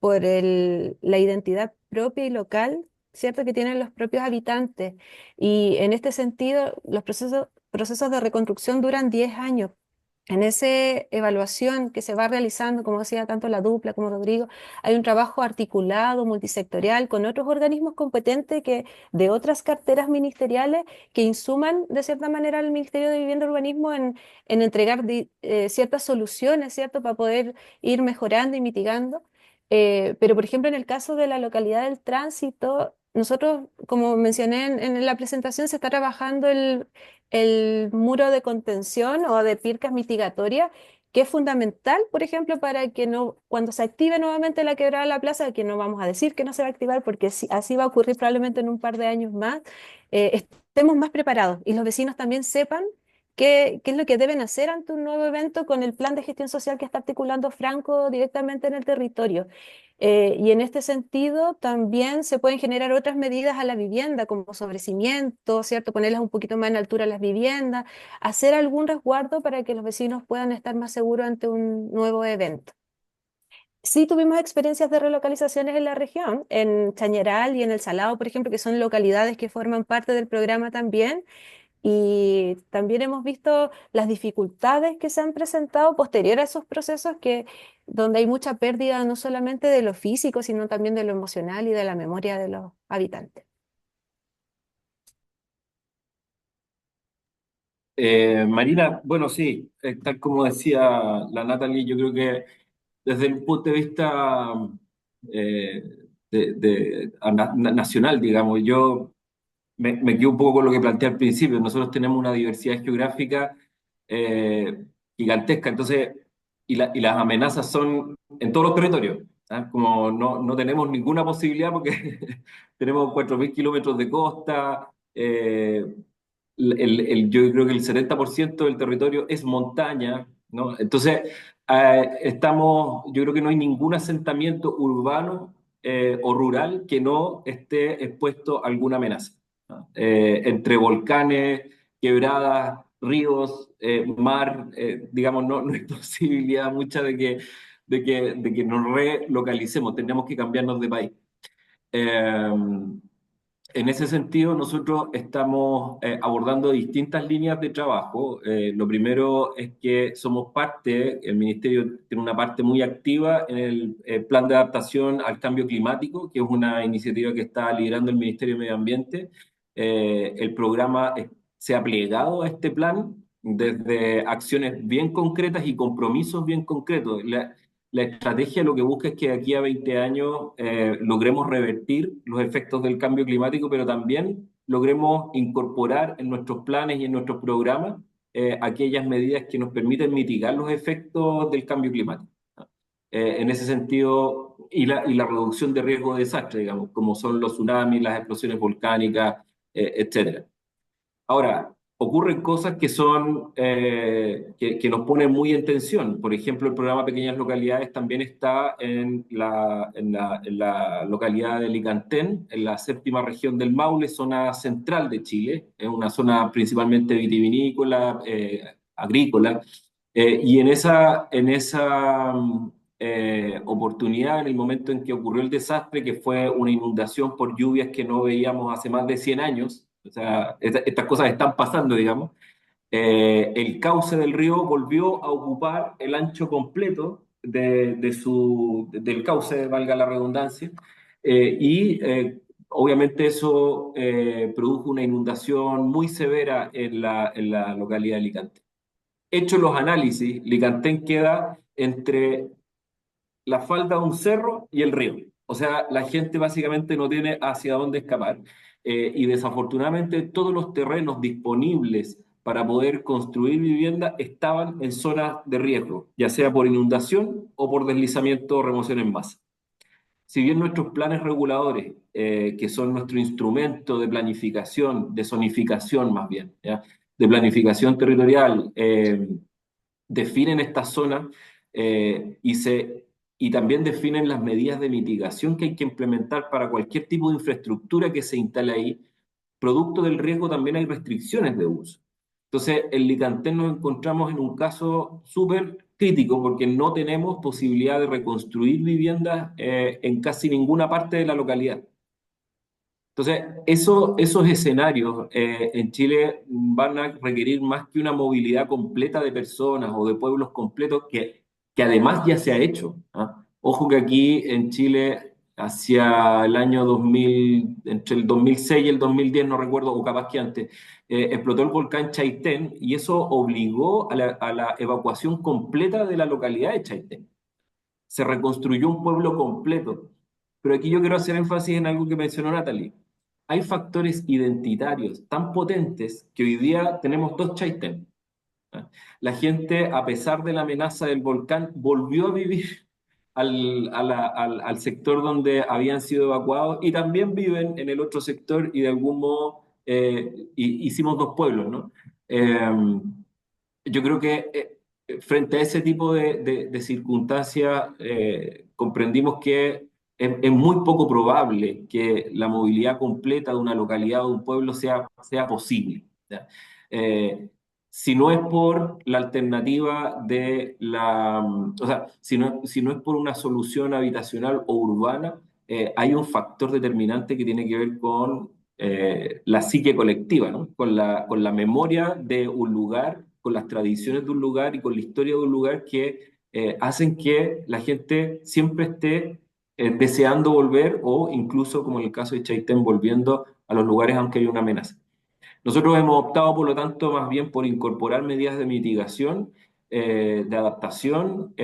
la identidad propia y local, ¿cierto?, que tienen los propios habitantes. Y en este sentido, los procesos de reconstrucción duran 10 años. En esa evaluación que se va realizando, como decía tanto la dupla como Rodrigo, hay un trabajo articulado, multisectorial, con otros organismos competentes de otras carteras ministeriales que insuman de cierta manera al Ministerio de Vivienda y Urbanismo en entregar ciertas soluciones, ¿cierto?, para poder ir mejorando y mitigando. Pero, por ejemplo, en el caso de la localidad del Tránsito, nosotros, como mencioné en la presentación, se está trabajando el muro de contención o de pircas mitigatorias, que es fundamental, por ejemplo, para que no, cuando se active nuevamente la quebrada de la plaza, que no vamos a decir que no se va a activar, porque así va a ocurrir probablemente en un par de años más, estemos más preparados y los vecinos también sepan qué es lo que deben hacer ante un nuevo evento con el plan de gestión social que está articulando Franco directamente en el territorio. Y en este sentido también se pueden generar otras medidas a la vivienda, como sobrecimiento, ¿cierto? Ponerlas un poquito más en altura a las viviendas, hacer algún resguardo para que los vecinos puedan estar más seguros ante un nuevo evento. Sí tuvimos experiencias de relocalizaciones en la región, en Chañaral y en El Salado, por ejemplo, que son localidades que forman parte del programa también, y también hemos visto las dificultades que se han presentado posterior a esos procesos donde hay mucha pérdida no solamente de lo físico, sino también de lo emocional y de la memoria de los habitantes. Marina, bueno, sí, tal como decía la Natalie, yo creo que desde el punto de vista nacional, digamos, yo me quedo un poco con lo que planteé al principio. Nosotros tenemos una diversidad geográfica eh, gigantesca, entonces, y las amenazas son en todos los territorios. ¿Ah? Como no tenemos ninguna posibilidad porque tenemos 4.000 kilómetros de costa, yo creo que el 70% del territorio es montaña, ¿no? Entonces, yo creo que no hay ningún asentamiento urbano o rural que no esté expuesto a alguna amenaza, ¿no? Entre volcanes, quebradas, ríos, mar, digamos, no hay posibilidad mucha de que nos relocalicemos, tendríamos que cambiarnos de país. Eh, en ese sentido, nosotros estamos abordando distintas líneas de trabajo. Lo primero es que somos parte, el Ministerio tiene una parte muy activa en el Plan de Adaptación al Cambio Climático, que es una iniciativa que está liderando el Ministerio de Medio Ambiente. El programa se ha plegado a este plan desde acciones bien concretas y compromisos bien concretos. La estrategia lo que busca es que de aquí a 20 años logremos revertir los efectos del cambio climático, pero también logremos incorporar en nuestros planes y en nuestros programas aquellas medidas que nos permiten mitigar los efectos del cambio climático. En ese sentido, y la reducción de riesgo de desastre, digamos, como son los tsunamis, las explosiones volcánicas, etcétera. Ahora, ocurren cosas que nos ponen muy en tensión. Por ejemplo, el programa Pequeñas Localidades también está en la localidad de Licantén, en la séptima región del Maule, zona central de Chile. Es una zona principalmente vitivinícola, agrícola. Y en esa oportunidad, en el momento en que ocurrió el desastre, que fue una inundación por lluvias que no veíamos hace más de 100 años, o sea, estas cosas están pasando, digamos. El cauce del río volvió a ocupar el ancho completo del cauce, valga la redundancia, y obviamente eso produjo una inundación muy severa en la localidad de Alicante. Hechos los análisis, Licantén queda entre la falda de un cerro y el río. O sea, la gente básicamente no tiene hacia dónde escapar. Y desafortunadamente todos los terrenos disponibles para poder construir vivienda estaban en zonas de riesgo, ya sea por inundación o por deslizamiento o remoción en masa. Si bien nuestros planes reguladores, que son nuestro instrumento de planificación, de zonificación más bien, ¿ya?, de planificación territorial, definen estas zonas y y también definen las medidas de mitigación que hay que implementar para cualquier tipo de infraestructura que se instale ahí. Producto del riesgo también hay restricciones de uso. Entonces, en Licantén nos encontramos en un caso súper crítico porque no tenemos posibilidad de reconstruir viviendas en casi ninguna parte de la localidad. Entonces, esos escenarios en Chile van a requerir más que una movilidad completa de personas o de pueblos completos que además ya se ha hecho. ¿Ah? Ojo que aquí en Chile, hacia el año 2000, entre el 2006 y el 2010, no recuerdo, o capaz que antes, explotó el volcán Chaitén y eso obligó a la evacuación completa de la localidad de Chaitén. Se reconstruyó un pueblo completo. Pero aquí yo quiero hacer énfasis en algo que mencionó Natalie. Hay factores identitarios tan potentes que hoy día tenemos dos Chaitén. La gente, a pesar de la amenaza del volcán, volvió a vivir al sector donde habían sido evacuados y también viven en el otro sector y de algún modo hicimos dos pueblos, ¿no? Yo creo que frente a ese tipo de circunstancias comprendimos que es muy poco probable que la movilidad completa de una localidad o de un pueblo sea posible. ¿Ya? Eh, si no es por la alternativa o sea, si no es por una solución habitacional o urbana, hay un factor determinante que tiene que ver con la psique colectiva, ¿no? Con la memoria de un lugar, con las tradiciones de un lugar y con la historia de un lugar que hacen que la gente siempre esté deseando volver o incluso, como en el caso de Chaitén, volviendo a los lugares aunque haya una amenaza. Nosotros hemos optado, por lo tanto, más bien por incorporar medidas de mitigación, de adaptación,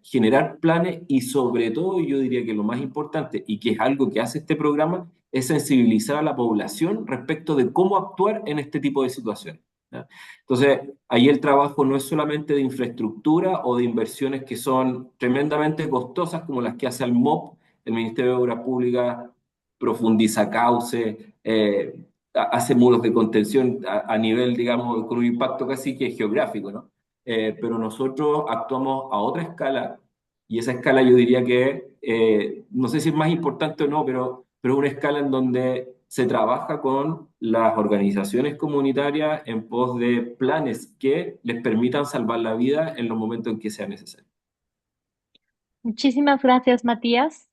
generar planes y sobre todo, yo diría que lo más importante y que es algo que hace este programa, es sensibilizar a la población respecto de cómo actuar en este tipo de situaciones. ¿Ya? Entonces, ahí el trabajo no es solamente de infraestructura o de inversiones que son tremendamente costosas, como las que hace el MOP, el Ministerio de Obras Públicas, profundiza cauces, hace muros de contención a nivel, digamos, con un impacto casi que geográfico, ¿no? Pero nosotros actuamos a otra escala y esa escala yo diría que, no sé si es más importante o no, pero una escala en donde se trabaja con las organizaciones comunitarias en pos de planes que les permitan salvar la vida en los momentos en que sea necesario. Muchísimas gracias, Matías.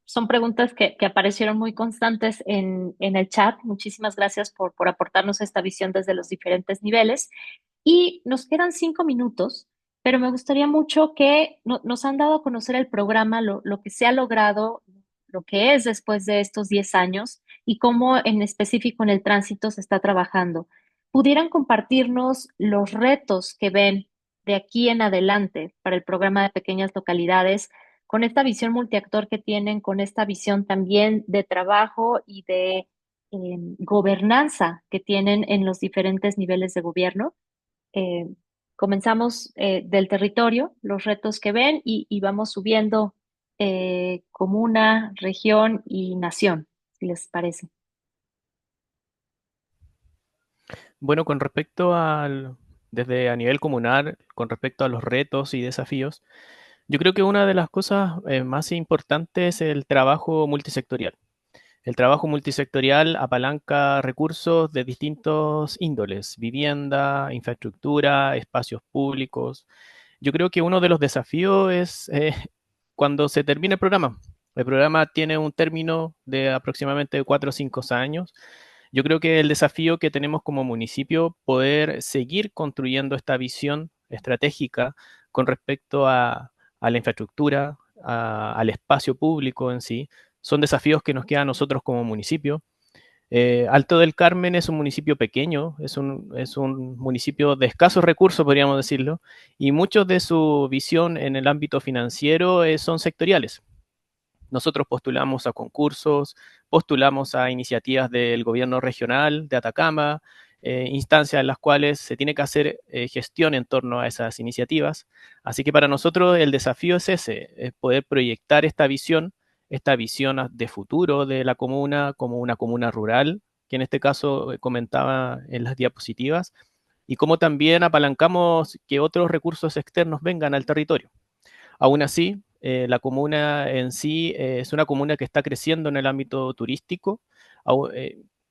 Son preguntas que aparecieron muy constantes en el chat. Muchísimas gracias por aportarnos esta visión desde los diferentes niveles. Y nos quedan 5 minutos, pero me gustaría mucho que nos han dado a conocer el programa, lo que se ha logrado, lo que es después de estos 10 años y cómo en específico en el tránsito se está trabajando. ¿Pudieran compartirnos los retos que ven de aquí en adelante para el programa de pequeñas localidades, con esta visión multiactor que tienen, con esta visión también de trabajo y de gobernanza que tienen en los diferentes niveles de gobierno? eh, Comenzamos del territorio, los retos que ven y vamos subiendo comuna, región y nación, si les parece. Bueno, desde a nivel comunal, con respecto a los retos y desafíos, yo creo que una de las cosas más importantes es el trabajo multisectorial. El trabajo multisectorial apalanca recursos de distintos índoles, vivienda, infraestructura, espacios públicos. Yo creo que uno de los desafíos es cuando se termine el programa. El programa tiene un término de aproximadamente 4 o 5 años. Yo creo que el desafío que tenemos como municipio poder seguir construyendo esta visión estratégica con respecto a la infraestructura, al espacio público en sí, son desafíos que nos quedan a nosotros como municipio. Alto del Carmen es un municipio pequeño, es un municipio de escasos recursos, podríamos decirlo, y muchos de su visión en el ámbito financiero son sectoriales. Nosotros postulamos a concursos, postulamos a iniciativas del gobierno regional de Atacama, instancias en las cuales se tiene que hacer gestión en torno a esas iniciativas. Así que para nosotros el desafío es ese, es poder proyectar esta visión de futuro de la comuna como una comuna rural, que en este caso comentaba en las diapositivas, y cómo también apalancamos que otros recursos externos vengan al territorio. Aún así, La comuna en sí es una comuna que está creciendo en el ámbito turístico,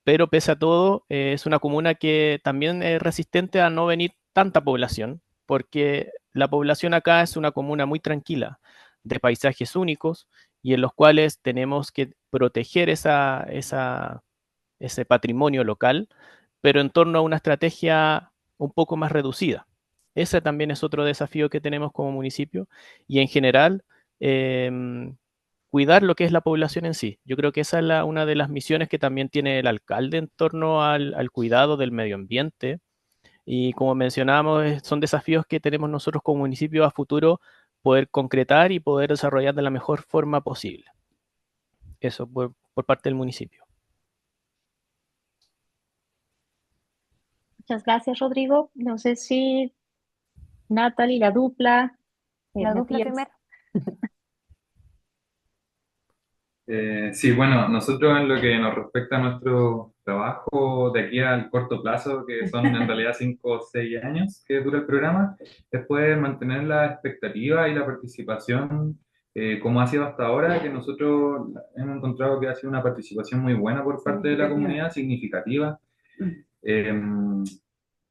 pero pese a todo es una comuna que también es resistente a no venir tanta población, porque la población acá es una comuna muy tranquila, de paisajes únicos y en los cuales tenemos que proteger ese patrimonio local, pero en torno a una estrategia un poco más reducida. Ese también es otro desafío que tenemos como municipio y en general eh, cuidar lo que es la población en sí. Yo creo que esa es una de las misiones que también tiene el alcalde en torno al cuidado del medio ambiente. Y como mencionábamos, son desafíos que tenemos nosotros como municipio a futuro poder concretar y poder desarrollar de la mejor forma posible. Eso por parte del municipio. Muchas gracias, Rodrigo. No sé si Natalie, la dupla, La dupla Matías. primero. Sí, bueno, nosotros en lo que nos respecta a nuestro trabajo de aquí al corto plazo, que son en realidad 5 o 6 años que dura el programa, es poder mantener la expectativa y la participación como ha sido hasta ahora, que nosotros hemos encontrado que ha sido una participación muy buena por parte de la comunidad, significativa. eh,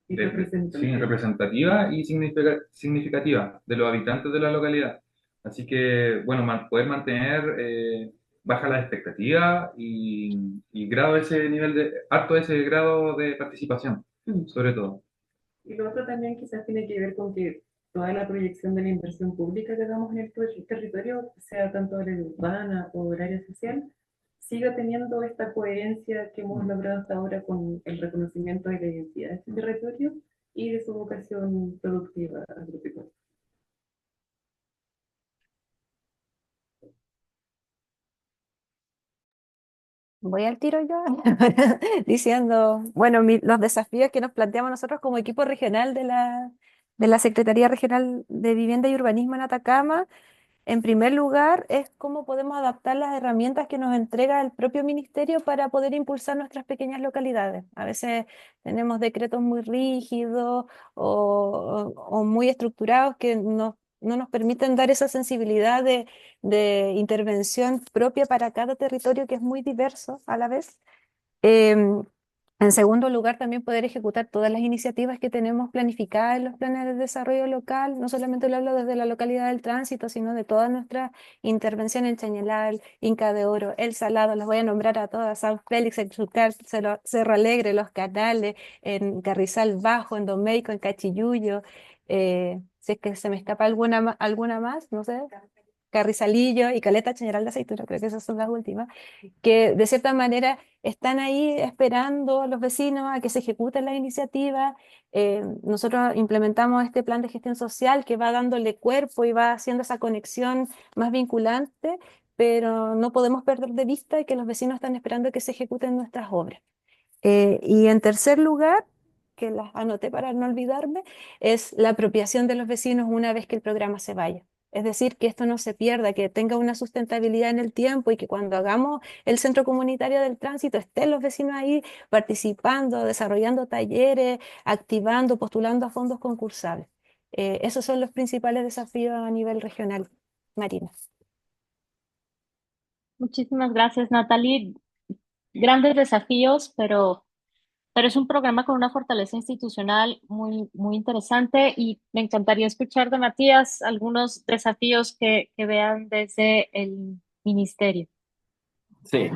Y sí, representativa. representativa y significativa de los habitantes de la localidad. Así que, bueno, poder mantener baja la expectativa y grado ese nivel harto ese grado de participación, sobre todo. Y lo otro también quizás tiene que ver con que toda la proyección de la inversión pública que hagamos en el territorio, sea tanto área urbana o área social, siga teniendo esta coherencia que hemos logrado hasta ahora con el reconocimiento de la identidad de este territorio y de su vocación productiva agropecuaria. Voy al tiro yo, diciendo, bueno, los desafíos que nos planteamos nosotros como equipo regional de la Secretaría Regional de Vivienda y Urbanismo en Atacama. En primer lugar, es cómo podemos adaptar las herramientas que nos entrega el propio ministerio para poder impulsar nuestras pequeñas localidades. A veces tenemos decretos muy rígidos o muy estructurados que no nos permiten dar esa sensibilidad de intervención propia para cada territorio que es muy diverso a la vez. Em, en segundo lugar, también poder ejecutar todas las iniciativas que tenemos planificadas en los planes de desarrollo local. No solamente lo hablo desde la localidad del Tránsito, sino de toda nuestra intervención en Chañaral, Inca de Oro, El Salado, las voy a nombrar a todas, San Félix, Exulcar, Cerro Alegre, Los Canales, en Carrizal Bajo, en Domeico, en Cachiyuyo. Si es que se me escapa alguna más, no sé. Carrizalillo y Caleta Chañaral de Aceituna, creo que esas son las últimas, que de cierta manera están ahí esperando los vecinos a que se ejecuten las iniciativas. Nosotros implementamos este plan de gestión social que va dándole cuerpo y va haciendo esa conexión más vinculante, pero no podemos perder de vista que los vecinos están esperando que se ejecuten nuestras obras. Y en tercer lugar, que las anoté para no olvidarme, es la apropiación de los vecinos una vez que el programa se vaya. Es decir, que esto no se pierda, que tenga una sustentabilidad en el tiempo y que cuando hagamos el centro comunitario del tránsito estén los vecinos ahí participando, desarrollando talleres, activando, postulando a fondos concursables. Esos son los principales desafíos a nivel regional, Marina. Muchísimas gracias, Natalie. Grandes desafíos, pero es un programa con una fortaleza institucional muy, muy interesante y me encantaría escuchar de Matías algunos desafíos que vean desde el ministerio. Sí,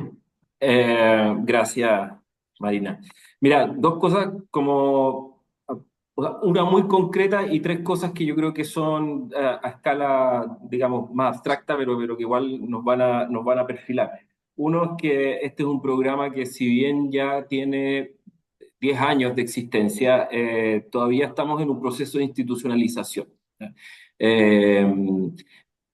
gracias, Marina. Mira, dos cosas como, o sea, una muy concreta y tres cosas que yo creo que son a escala, digamos, más abstracta, pero que igual nos van a perfilar. Uno es que este es un programa que si bien ya tiene 10 años de existencia, todavía estamos en un proceso de institucionalización. ¿Ya? Eh,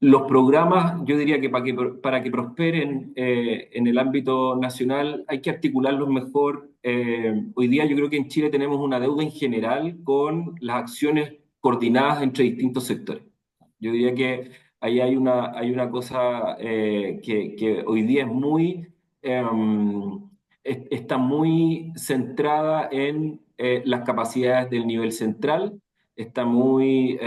los programas, yo diría que para que prosperen en el ámbito nacional hay que articularlos mejor. Hoy día yo creo que en Chile tenemos una deuda en general con las acciones coordinadas entre distintos sectores. Yo diría que ahí hay una cosa que hoy día es está muy centrada en las capacidades del nivel central, está muy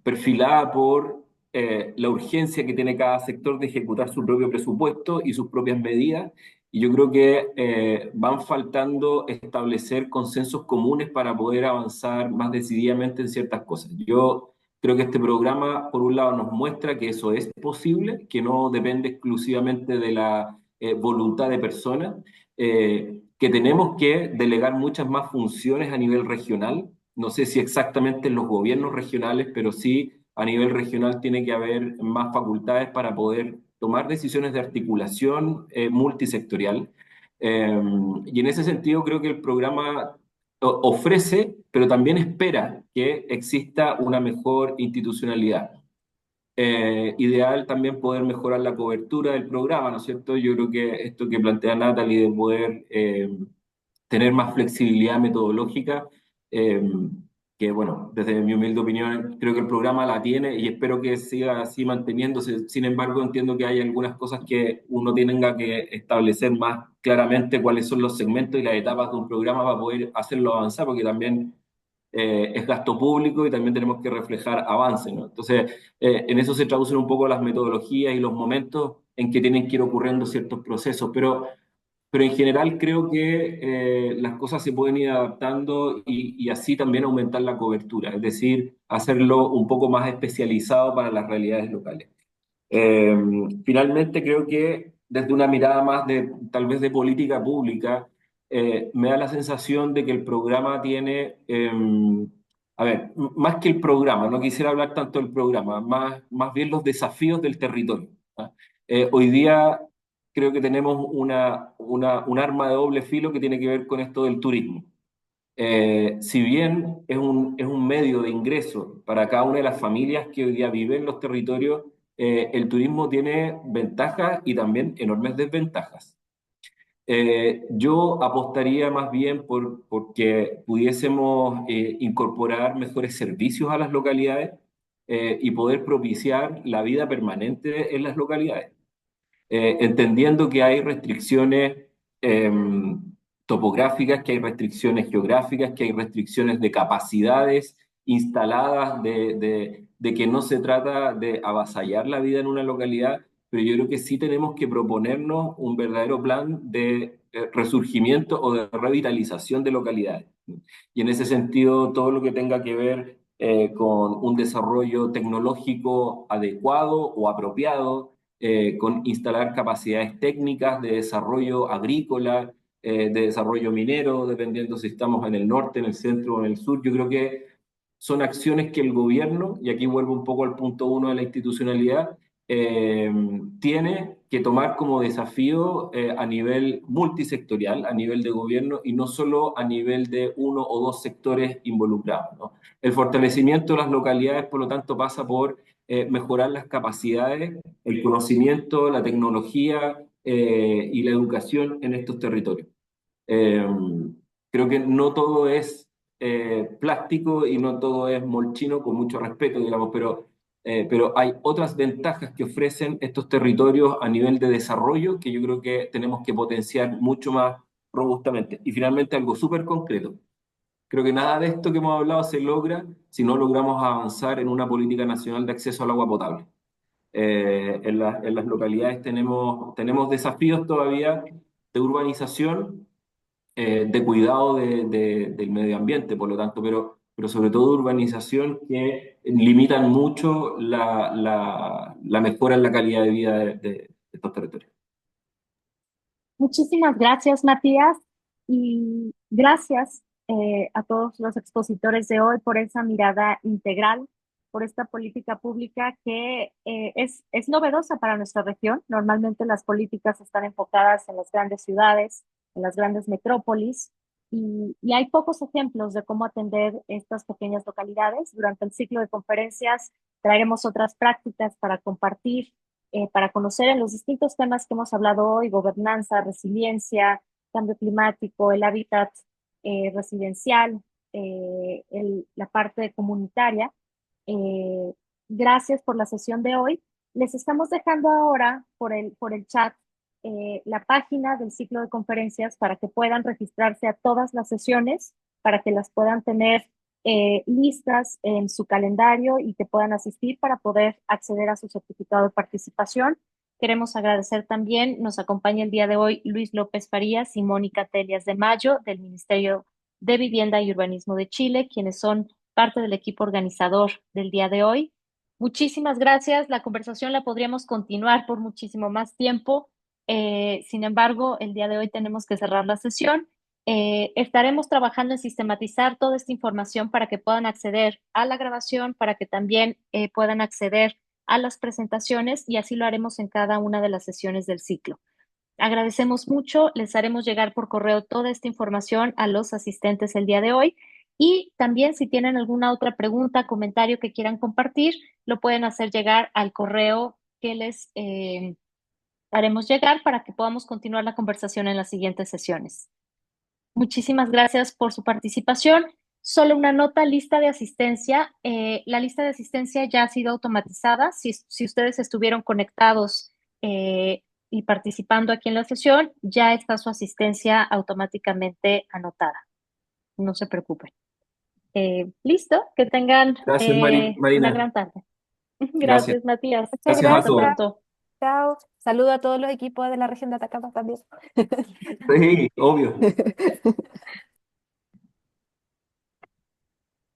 perfilada por la urgencia que tiene cada sector de ejecutar su propio presupuesto y sus propias medidas. Y yo creo que van faltando establecer consensos comunes para poder avanzar más decididamente en ciertas cosas. Yo creo que este programa, por un lado, nos muestra que eso es posible, que no depende exclusivamente de la voluntad de personas, que tenemos que delegar muchas más funciones a nivel regional. No sé si exactamente en los gobiernos regionales, pero sí a nivel regional tiene que haber más facultades para poder tomar decisiones de articulación multisectorial. Y en ese sentido creo que el programa ofrece, pero también espera que exista una mejor institucionalidad. Ideal también poder mejorar la cobertura del programa, ¿no es cierto? Yo creo que esto que plantea Natalie de poder tener más flexibilidad metodológica, eh, que bueno, desde mi humilde opinión, creo que el programa la tiene y espero que siga así manteniéndose. Sin embargo, entiendo que hay algunas cosas que uno tenga que establecer más claramente cuáles son los segmentos y las etapas de un programa para poder hacerlo avanzar, porque también es gasto público y también tenemos que reflejar avances, ¿no? Entonces, en eso se traducen un poco las metodologías y los momentos en que tienen que ir ocurriendo ciertos procesos, pero en general creo que las cosas se pueden ir adaptando y así también aumentar la cobertura, es decir, hacerlo un poco más especializado para las realidades locales. Eh, Finalmente, creo que desde una mirada más de tal vez de política pública, me da la sensación de que el programa tiene, a ver, más que el programa, no quisiera hablar tanto del programa, más bien los desafíos del territorio. ¿Ah? Hoy día creo que tenemos un arma de doble filo que tiene que ver con esto del turismo. Si bien es un medio de ingreso para cada una de las familias que hoy día viven en los territorios, el turismo tiene ventajas y también enormes desventajas. Yo apostaría más bien porque pudiésemos incorporar mejores servicios a las localidades y poder propiciar la vida permanente en las localidades, entendiendo que hay restricciones eh, topográficas, que hay restricciones geográficas, que hay restricciones de capacidades instaladas, de que no se trata de avasallar la vida en una localidad, pero yo creo que sí tenemos que proponernos un verdadero plan de resurgimiento o de revitalización de localidades. Y en ese sentido, todo lo que tenga que ver con un desarrollo tecnológico adecuado o apropiado, con instalar capacidades técnicas de desarrollo agrícola, de desarrollo minero, dependiendo si estamos en el norte, en el centro o en el sur. Yo creo que son acciones que el gobierno, y aquí vuelvo un poco al punto uno de la institucionalidad, tiene que tomar como desafío a nivel multisectorial, a nivel de gobierno, y no solo a nivel de uno o dos sectores involucrados, ¿no? El fortalecimiento de las localidades, por lo tanto, pasa por mejorar las capacidades, el conocimiento, la tecnología y la educación en estos territorios. Eh, Creo que no todo es plástico y no todo es molchino, con mucho respeto, digamos, pero hay otras ventajas que ofrecen estos territorios a nivel de desarrollo que yo creo que tenemos que potenciar mucho más robustamente. Y finalmente algo súper concreto. Creo que nada de esto que hemos hablado se logra si no logramos avanzar en una política nacional de acceso al agua potable. En las localidades tenemos desafíos todavía de urbanización, de cuidado del medio ambiente, por lo tanto, pero sobre todo de urbanización que limitan mucho la mejora en la calidad de vida de estos territorios. Muchísimas gracias, Matías, y gracias a todos los expositores de hoy por esa mirada integral, por esta política pública que es novedosa para nuestra región. Normalmente las políticas están enfocadas en las grandes ciudades, en las grandes metrópolis, y hay pocos ejemplos de cómo atender estas pequeñas localidades. Durante el ciclo de conferencias traeremos otras prácticas para compartir, para conocer en los distintos temas que hemos hablado hoy: gobernanza, resiliencia, cambio climático, el hábitat residencial, la parte comunitaria. Eh, Gracias por la sesión de hoy. Les estamos dejando ahora por el chat la página del ciclo de conferencias para que puedan registrarse a todas las sesiones, para que las puedan tener listas en su calendario y que puedan asistir para poder acceder a su certificado de participación. Queremos agradecer también, nos acompaña el día de hoy Luis López Farías y Mónica Telias de Mayo del Ministerio de Vivienda y Urbanismo de Chile, quienes son parte del equipo organizador del día de hoy. Muchísimas gracias. La conversación la podríamos continuar por muchísimo más tiempo. Sin embargo, el día de hoy tenemos que cerrar la sesión. Estaremos trabajando en sistematizar toda esta información para que puedan acceder a la grabación, para que también puedan acceder a las presentaciones y así lo haremos en cada una de las sesiones del ciclo. Agradecemos mucho, les haremos llegar por correo toda esta información a los asistentes el día de hoy y también si tienen alguna otra pregunta, comentario que quieran compartir, lo pueden hacer llegar al correo que les haremos llegar para que podamos continuar la conversación en las siguientes sesiones. Muchísimas gracias por su participación. Solo una nota, lista de asistencia. La lista de asistencia ya ha sido automatizada. Si ustedes estuvieron conectados y participando aquí en la sesión, ya está su asistencia automáticamente anotada. No se preocupen. Listo, que tengan Gracias, una Marina. gran tarde. Gracias. Gracias, Matías. Muchas Gracias a Hasta todos. gracias. pronto. Chao. Saludo a todos los equipos de la región de Atacama también. Sí, obvio.